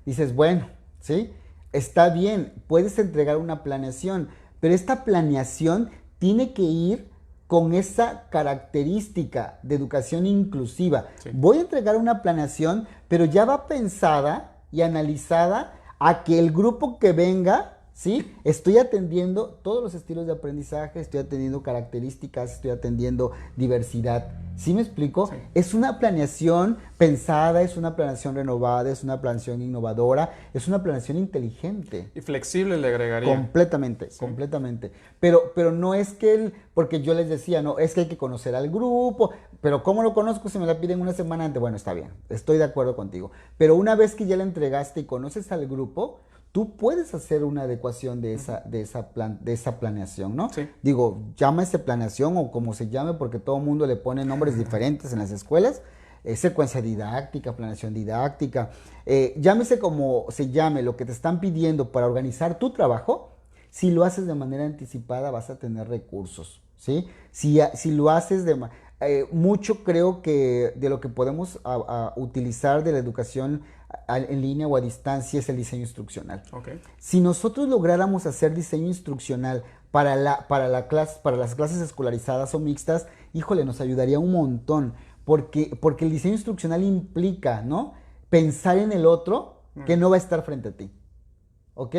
Dices, bueno, ¿sí? Está bien, puedes entregar una planeación, pero esta planeación tiene que ir con esa característica de educación inclusiva. Sí. Voy a entregar una planeación, pero ya va pensada y analizada a que el grupo que venga, ¿sí? Estoy atendiendo todos los estilos de aprendizaje, estoy atendiendo características, estoy atendiendo diversidad. ¿Sí me explico? Sí. Es una planeación pensada, es una planeación renovada, es una planeación innovadora, es una planeación inteligente. Y flexible le agregaría. Completamente, sí. Completamente. Pero no es que porque yo les decía, no, es que hay que conocer al grupo, pero ¿cómo lo conozco si me la piden una semana antes? Bueno, está bien, estoy de acuerdo contigo. Pero una vez que ya la entregaste y conoces al grupo, tú puedes hacer una adecuación de esa planeación, ¿no? Sí. Digo, llámese planeación o como se llame, porque todo el mundo le pone nombres diferentes en las escuelas. Secuencia didáctica, planeación didáctica. Llámese como se llame, lo que te están pidiendo para organizar tu trabajo. Si lo haces de manera anticipada, vas a tener recursos, ¿sí? Si lo haces mucho creo que de lo que podemos utilizar de la educación en línea o a distancia es el diseño instruccional. Okay. Si nosotros lográramos hacer diseño instruccional para las clases escolarizadas o mixtas, híjole, nos ayudaría un montón, porque el diseño instruccional implica, ¿no?, pensar en el otro que no va a estar frente a ti. ¿Ok?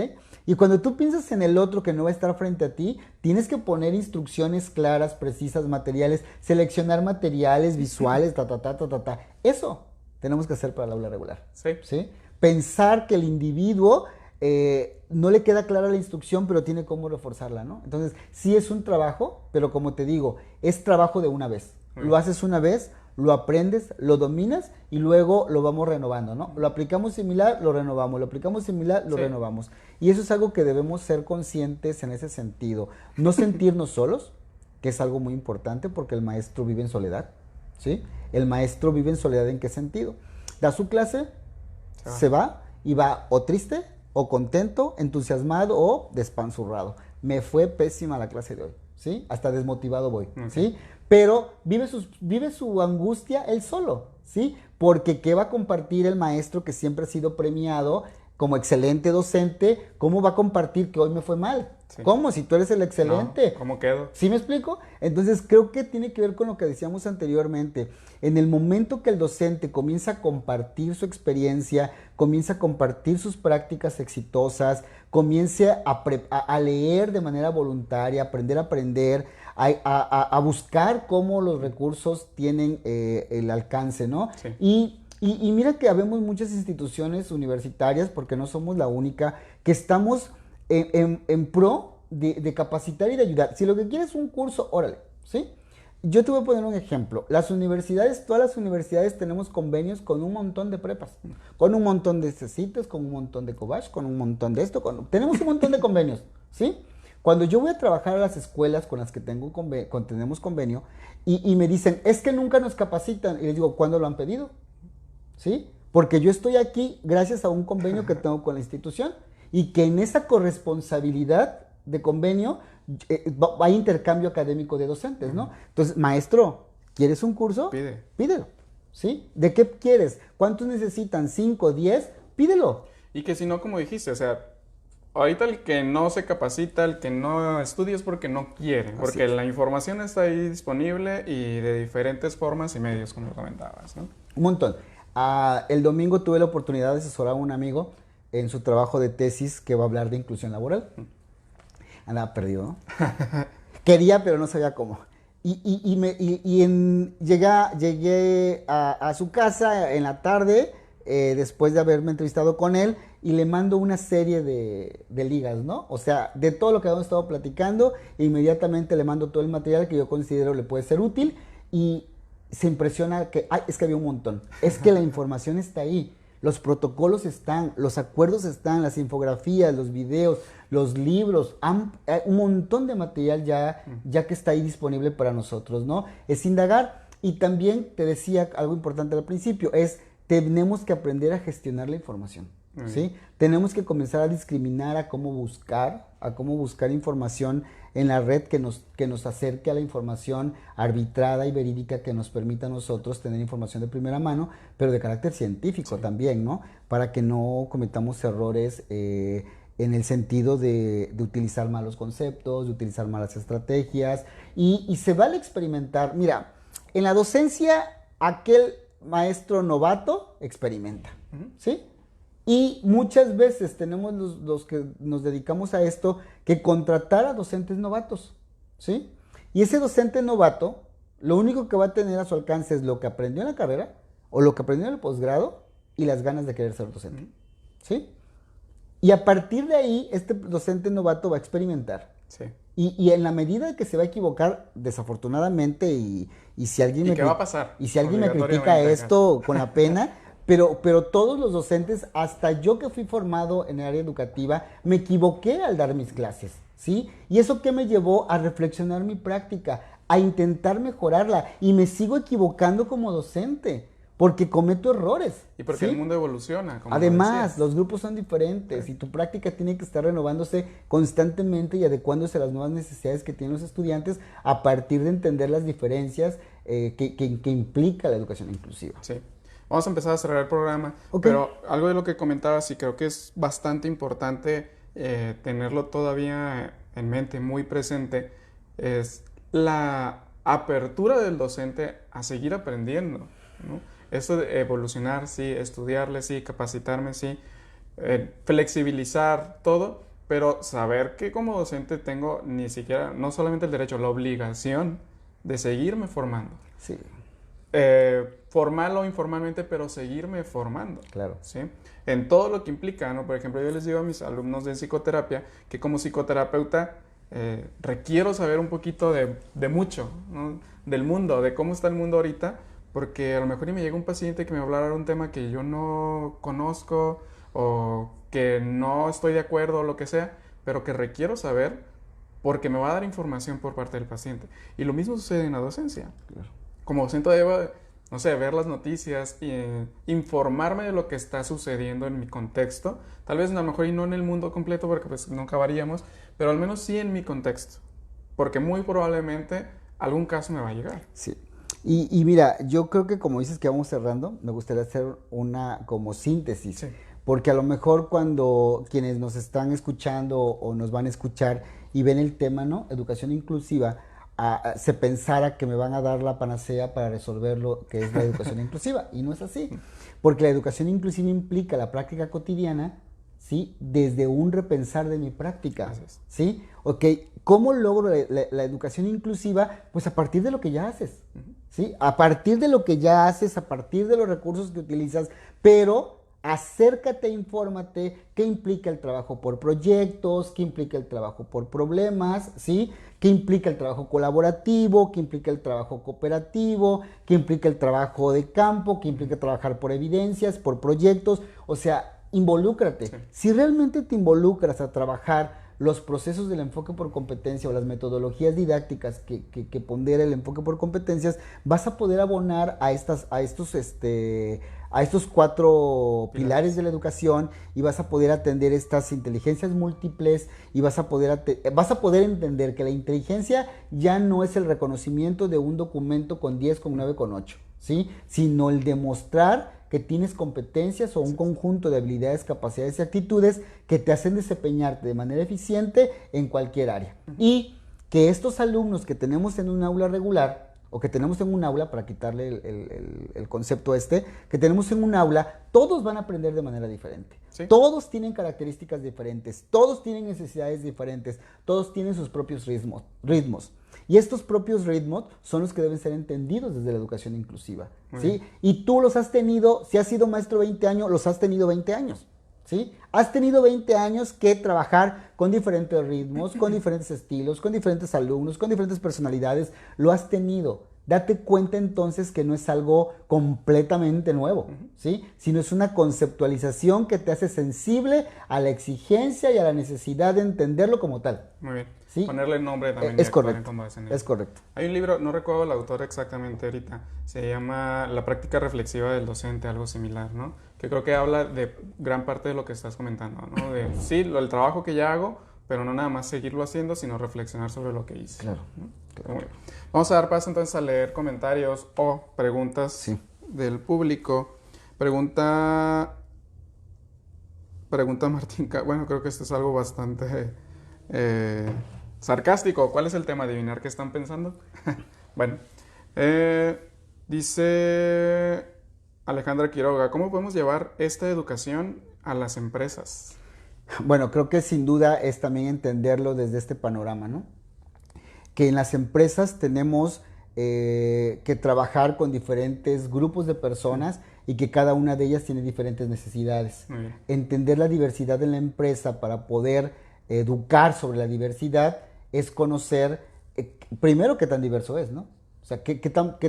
Y cuando tú piensas en el otro que no va a estar frente a ti, tienes que poner instrucciones claras, precisas, materiales, seleccionar materiales visuales, Eso tenemos que hacer para el aula regular. Sí. ¿Sí? Pensar que el individuo no le queda clara la instrucción, pero tiene cómo reforzarla, ¿no? Entonces, sí es un trabajo, pero como te digo, es trabajo de una vez. Lo haces una vez, lo aprendes, lo dominas y luego lo vamos renovando, ¿no? Lo aplicamos similar, lo renovamos, lo aplicamos similar, lo renovamos. Y eso es algo que debemos ser conscientes en ese sentido. No sentirnos solos, que es algo muy importante porque el maestro vive en soledad, ¿sí? El maestro vive en soledad, ¿en qué sentido? Da su clase, se va y va o triste, o contento, entusiasmado o despanzurrado. Me fue pésima la clase de hoy, ¿sí? Hasta desmotivado voy, ¿sí? Pero vive su angustia él solo, ¿sí? Porque ¿qué va a compartir el maestro que siempre ha sido premiado como excelente docente? ¿Cómo va a compartir que hoy me fue mal? Sí. ¿Cómo? Si tú eres el excelente. No, ¿cómo quedo? ¿Sí me explico? Entonces creo que tiene que ver con lo que decíamos anteriormente. En el momento que el docente comienza a compartir su experiencia, comienza a compartir sus prácticas exitosas, comience a leer de manera voluntaria, aprender, a buscar cómo los recursos tienen el alcance, ¿no? Sí. Y mira que habemos muchas instituciones universitarias, porque no somos la única, que estamos en pro de capacitar y de ayudar. Si lo que quieres es un curso, órale, ¿sí? Yo te voy a poner un ejemplo. Todas las universidades tenemos convenios con un montón de prepas, con un montón de CECITES, con un montón de COBACH, con un montón de esto, tenemos un montón de convenios, ¿sí? Cuando yo voy a trabajar a las escuelas con las que tenemos convenio y me dicen, es que nunca nos capacitan, y les digo, ¿cuándo lo han pedido? ¿Sí? Porque yo estoy aquí gracias a un convenio que tengo con la institución y que en esa corresponsabilidad de convenio hay intercambio académico de docentes, ¿no? Entonces, maestro, ¿quieres un curso? Pídelo, ¿sí? ¿De qué quieres? ¿Cuántos necesitan? ¿5, 10? Pídelo. Y que si no, como dijiste, o sea, ahorita el que no se capacita, el que no estudia es porque no quiere, porque la información está ahí disponible y de diferentes formas y medios, como comentabas, ¿no? Un montón. El domingo tuve la oportunidad de asesorar a un amigo en su trabajo de tesis que va a hablar de inclusión laboral. Andaba perdido, ¿no? Quería, pero no sabía cómo. Llegué a su casa en la tarde, después de haberme entrevistado con él, y le mando una serie de ligas, ¿no? O sea, de todo lo que habíamos estado platicando, inmediatamente le mando todo el material que yo considero le puede ser útil, y se impresiona que, ay, es que había un montón. Es que la información está ahí. Los protocolos están, los acuerdos están, las infografías, los videos, los libros, hay un montón de material ya que está ahí disponible para nosotros, ¿no? Es indagar. Y también te decía algo importante al principio, tenemos que aprender a gestionar la información, ¿sí? Tenemos que comenzar a discriminar a cómo buscar información en la red que nos acerque a la información arbitrada y verídica que nos permita a nosotros tener información de primera mano, pero de carácter científico también, ¿no? Para que no cometamos errores en el sentido de utilizar malos conceptos, de utilizar malas estrategias, y se vale experimentar. Mira, en la docencia, aquel maestro novato experimenta, ¿sí? Y muchas veces tenemos los que nos dedicamos a esto que contratar a docentes novatos, ¿sí? Y ese docente novato, lo único que va a tener a su alcance es lo que aprendió en la carrera o lo que aprendió en el posgrado y las ganas de querer ser docente, ¿sí? Y a partir de ahí, este docente novato va a experimentar. Sí. Y en la medida que se va a equivocar, desafortunadamente, y si alguien ¿Y qué va a pasar? Y si alguien me critica esto con la pena, pero todos los docentes, hasta yo que fui formado en el área educativa, me equivoqué al dar mis clases, ¿sí? Y eso que me llevó a reflexionar mi práctica, a intentar mejorarla, y me sigo equivocando como docente, porque cometo errores. Y porque ¿sí? el mundo evoluciona. Como Además, los grupos son diferentes y tu práctica tiene que estar renovándose constantemente y adecuándose a las nuevas necesidades que tienen los estudiantes a partir de entender las diferencias que implica la educación inclusiva. Sí. Vamos a empezar a cerrar el programa, pero algo de lo que comentabas y creo que es bastante importante tenerlo todavía en mente, muy presente, es la apertura del docente a seguir aprendiendo, ¿no? Esto de evolucionar, sí, estudiarle, sí, capacitarme, sí, flexibilizar todo, pero saber que como docente tengo ni siquiera, no solamente el derecho, la obligación de seguirme formando. Sí. Formal o informalmente, pero seguirme formando. Claro. ¿Sí? En todo lo que implica, ¿no? Por ejemplo, yo les digo a mis alumnos de psicoterapia que como psicoterapeuta requiero saber un poquito de mucho, ¿no? Del mundo, de cómo está el mundo ahorita, porque a lo mejor me llega un paciente que me va a hablar de un tema que yo no conozco o que no estoy de acuerdo o lo que sea, pero que requiero saber porque me va a dar información por parte del paciente. Y lo mismo sucede en la docencia. Claro. Como docente debo, no sé, ver las noticias y informarme de lo que está sucediendo en mi contexto. Tal vez a lo mejor y no en el mundo completo porque pues nunca varíamos, pero al menos sí en mi contexto. Porque muy probablemente algún caso me va a llegar. Sí. Y mira, yo creo que como dices que vamos cerrando, me gustaría hacer una como síntesis. Sí. Porque a lo mejor cuando quienes nos están escuchando o nos van a escuchar y ven el tema, ¿no? Educación inclusiva, se pensara que me van a dar la panacea para resolver lo que es la educación inclusiva. Y no es así. Porque la educación inclusiva implica la práctica cotidiana, ¿sí? Desde un repensar de mi práctica. ¿Sí? Ok, ¿cómo logro la educación inclusiva? Pues a partir de lo que ya haces. ¿Sí? A partir de lo que ya haces, a partir de los recursos que utilizas, pero acércate, infórmate qué implica el trabajo por proyectos, qué implica el trabajo por problemas, ¿sí? Qué implica el trabajo colaborativo, qué implica el trabajo cooperativo, qué implica el trabajo de campo, qué implica trabajar por evidencias, por proyectos, o sea, involúcrate. Sí. Si realmente te involucras a trabajar los procesos del enfoque por competencia o las metodologías didácticas que pondera el enfoque por competencias, vas a poder abonar a estos 4 pilares de la educación y vas a poder atender estas inteligencias múltiples y vas a poder entender que la inteligencia ya no es el reconocimiento de un documento con 10, con 9, con 8, ¿sí? Sino el demostrar que tienes competencias o un conjunto de habilidades, capacidades y actitudes que te hacen desempeñarte de manera eficiente en cualquier área. Y que estos alumnos que tenemos en un aula regular, o que tenemos en un aula, para quitarle el concepto que tenemos en un aula, todos van a aprender de manera diferente. ¿Sí? Todos tienen características diferentes, todos tienen necesidades diferentes, todos tienen sus propios ritmos. Y estos propios ritmos son los que deben ser entendidos desde la educación inclusiva, ¿sí? Y tú los has tenido, si has sido maestro 20 años, los has tenido 20 años, ¿sí? Has tenido 20 años que trabajar con diferentes ritmos, con diferentes estilos, con diferentes alumnos, con diferentes personalidades, lo has tenido. date cuenta entonces que no es algo completamente nuevo, ¿sí? Sino es una conceptualización que te hace sensible a la exigencia y a la necesidad de entenderlo como tal. Muy bien. ¿Sí? Ponerle nombre también. Es correcto. Es correcto. Hay un libro, no recuerdo el autor exactamente ahorita, se llama La práctica reflexiva del docente, algo similar, ¿no? Que creo que habla de gran parte de lo que estás comentando, ¿no? De, sí, el trabajo que ya hago, pero no nada más seguirlo haciendo, sino reflexionar sobre lo que hice. Claro. ¿No? Claro. Muy bien. Vamos a dar paso entonces a leer comentarios o preguntas del público. Pregunta Martín, bueno, creo que esto es algo bastante sarcástico. ¿Cuál es el tema? ¿Adivinar qué están pensando? Bueno, dice Alejandra Quiroga, ¿cómo podemos llevar esta educación a las empresas? Bueno, creo que sin duda es también entenderlo desde este panorama, ¿no? Que en las empresas tenemos que trabajar con diferentes grupos de personas y que cada una de ellas tiene diferentes necesidades. Entender la diversidad en la empresa para poder educar sobre la diversidad es conocer primero qué tan diverso es, ¿no? O sea, qué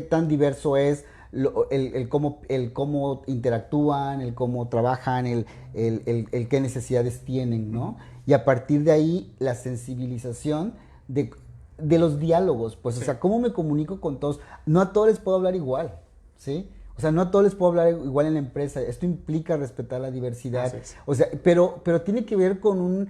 tan diverso es el cómo interactúan, el cómo trabajan, el qué necesidades tienen, ¿no? Y a partir de ahí la sensibilización de los diálogos, pues, sí. O sea, ¿cómo me comunico con todos? No a todos les puedo hablar igual, ¿sí? O sea, no a todos les puedo hablar igual en la empresa. Esto implica respetar la diversidad. O sea, pero tiene que ver con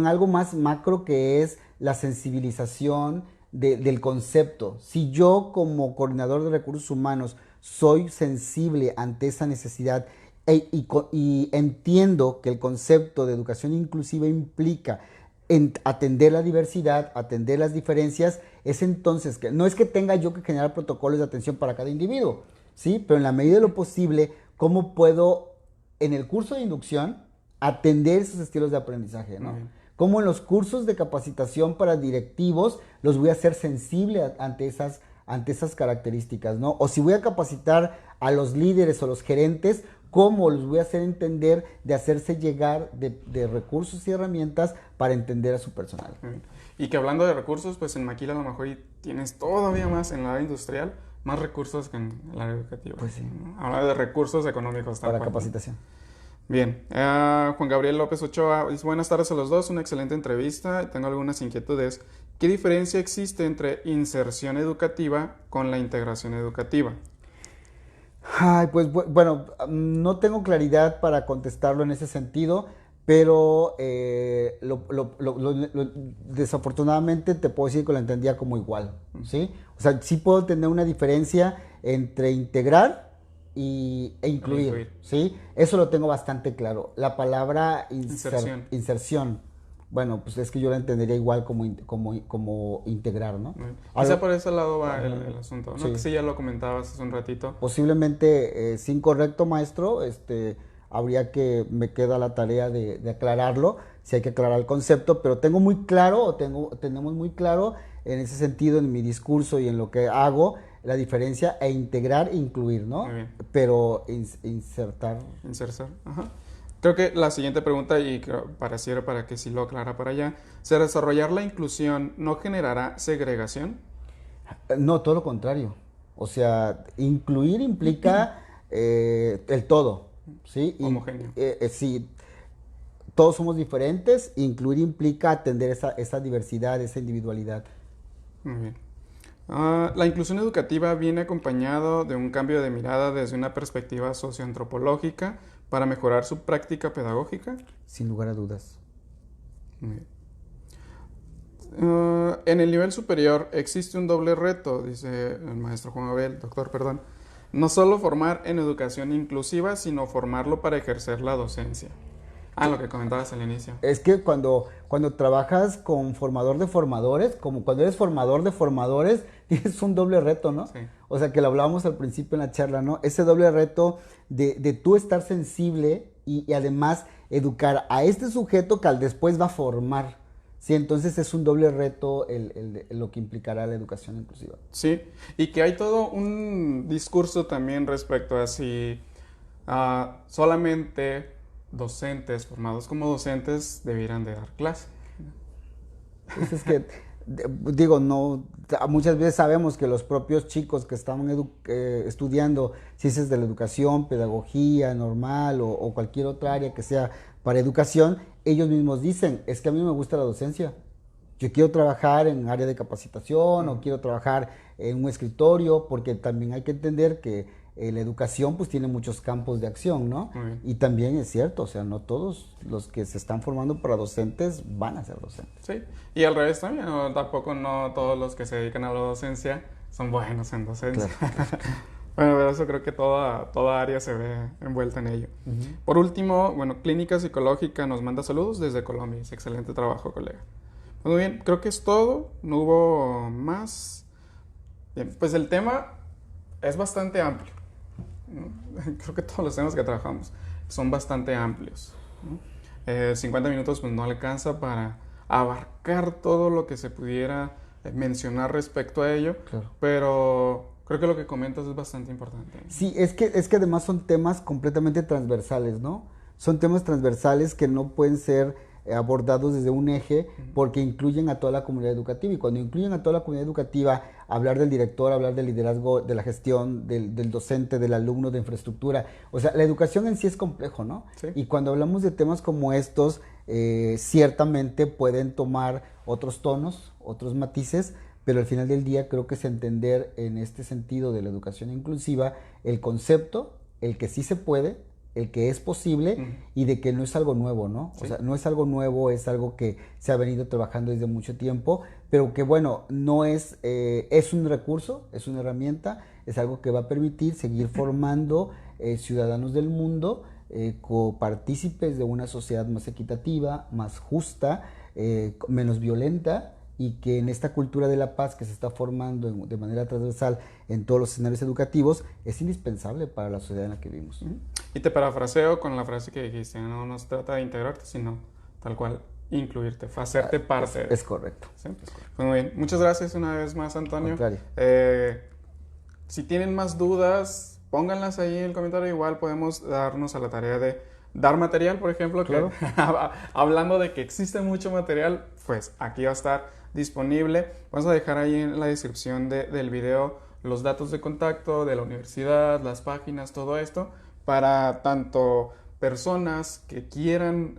algo más macro que es la sensibilización del concepto. Si yo como coordinador de recursos humanos soy sensible ante esa necesidad y entiendo que el concepto de educación inclusiva implica atender la diversidad, atender las diferencias, es entonces que no es que tenga yo que generar protocolos de atención para cada individuo, ¿sí? Pero en la medida de lo posible, ¿cómo puedo en el curso de inducción atender esos estilos de aprendizaje, ¿no? Cómo en los cursos de capacitación para directivos los voy a hacer sensible ante esas características, ¿no? O si voy a capacitar a los líderes o los gerentes, cómo los voy a hacer entender de hacerse llegar de recursos y herramientas para entender a su personal. Y que hablando de recursos, pues en Maquila a lo mejor tienes todavía más en la área industrial, más recursos que en el área educativa. Pues sí. Hablando de recursos económicos. Para capacitación. Bien, Juan Gabriel López Ochoa dice, buenas tardes a los dos, una excelente entrevista, tengo algunas inquietudes. ¿Qué diferencia existe entre inserción educativa con la integración educativa? Ay, pues bueno, no tengo claridad para contestarlo en ese sentido, pero desafortunadamente te puedo decir que lo entendía como igual, ¿sí? O sea, sí puedo tener una diferencia entre integrar e incluir, ¿sí? Eso lo tengo bastante claro. La palabra inserción, bueno, pues es que yo la entendería igual como integrar, ¿no? Quizá por ese lado va el asunto, ¿no? Sí. Que sí, ya lo comentabas hace un ratito. Posiblemente, es incorrecto, maestro, habría que, me queda la tarea de aclararlo, si hay que aclarar el concepto, pero tenemos muy claro en ese sentido en mi discurso y en lo que hago, la diferencia e integrar e incluir, ¿no? Muy bien. Pero insertar. Ajá. Creo que la siguiente pregunta, y pareciera para que sí lo aclara para allá, ¿se desarrollar la inclusión no generará segregación? No, todo lo contrario. O sea, incluir implica el todo, ¿sí? Homogéneo. Sí, todos somos diferentes, incluir implica atender esa diversidad, esa individualidad. Muy bien. La inclusión educativa viene acompañado de un cambio de mirada desde una perspectiva socioantropológica para mejorar su práctica pedagógica. Sin lugar a dudas. Muy bien. En el nivel superior existe un doble reto, dice el maestro Juan Gabriel, doctor, perdón. No solo formar en educación inclusiva, sino formarlo para ejercer la docencia. Lo que comentabas al inicio. Es que cuando trabajas con formador de formadores, como cuando eres formador de formadores, tienes un doble reto, ¿no? Sí. O sea, que lo hablábamos al principio en la charla, ¿no? Ese doble reto de tú estar sensible y además educar a este sujeto que al después va a formar. Sí, entonces es un doble reto lo que implicará la educación inclusiva. Sí, y que hay todo un discurso también respecto a si solamente docentes formados como docentes debieran de dar clase. Pues es que Digo, no, muchas veces sabemos que los propios chicos que están estudiando ciencias de la educación, pedagogía normal o cualquier otra área que sea para educación, ellos mismos dicen, es que a mí me gusta la docencia. Yo quiero trabajar en área de capacitación o quiero trabajar en un escritorio, porque también hay que entender que la educación pues tiene muchos campos de acción, ¿no? Y también es cierto, o sea, no todos los que se están formando para docentes van a ser docentes. Sí, y al revés también, ¿no? Tampoco no todos los que se dedican a la docencia son buenos en docencia. Claro. Bueno, pero eso creo que toda área se ve envuelta en ello. Por último, bueno, Clínica Psicológica nos manda saludos desde Colombia. Dice, excelente trabajo, colega. Muy bien, creo que es todo, no hubo más. Bien, pues el tema es bastante amplio. Creo que todos los temas que trabajamos son bastante amplios. 50 minutos pues no alcanza para abarcar todo lo que se pudiera mencionar respecto a ello, claro. Pero creo que lo que comentas es bastante importante. Sí, es que además son temas completamente transversales, ¿no? Son temas transversales que no pueden ser abordados desde un eje porque incluyen a toda la comunidad educativa, y cuando incluyen a toda la comunidad educativa, hablar del director, hablar del liderazgo, de la gestión, del docente, del alumno, de infraestructura, o sea, la educación en sí es complejo, ¿no? Sí. Y cuando hablamos de temas como estos, ciertamente pueden tomar otros tonos, otros matices, pero al final del día creo que es entender en este sentido de la educación inclusiva el concepto, el que sí se puede, el que es posible y de que no es algo nuevo, ¿no? Sí. O sea, no es algo nuevo, es algo que se ha venido trabajando desde mucho tiempo, pero que bueno, no es, es un recurso, es una herramienta, es algo que va a permitir seguir formando ciudadanos del mundo, copartícipes de una sociedad más equitativa, más justa, menos violenta, y que en esta cultura de la paz que se está formando de manera transversal en todos los escenarios educativos es indispensable para la sociedad en la que vivimos. Y te parafraseo con la frase que dijiste, no se trata de integrarte, sino tal cual incluirte, hacerte parte. Es correcto. ¿Sí? Pues muy bien, muchas gracias una vez más, Antonio. Si tienen más dudas, pónganlas ahí en el comentario, igual podemos darnos a la tarea de dar material, por ejemplo, claro. Que, hablando de que existe mucho material, pues aquí va a estar disponible. Vamos a dejar ahí en la descripción del video los datos de contacto de la universidad, las páginas, todo esto, para tanto personas que quieran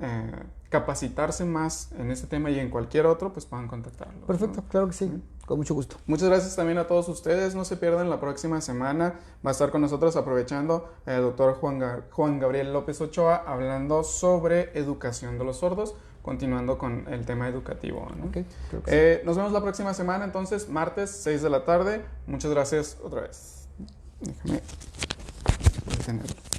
capacitarse más en este tema y en cualquier otro, pues puedan contactarlo. Perfecto, ¿no? Claro que sí, con mucho gusto. Muchas gracias también a todos ustedes, no se pierdan la próxima semana, va a estar con nosotros aprovechando el doctor Juan Gabriel López Ochoa hablando sobre educación de los sordos, continuando con el tema educativo, ¿no? Okay, creo que sí. Nos vemos la próxima semana, entonces, martes, 6 de la tarde. Muchas gracias otra vez. Déjame detenerlo.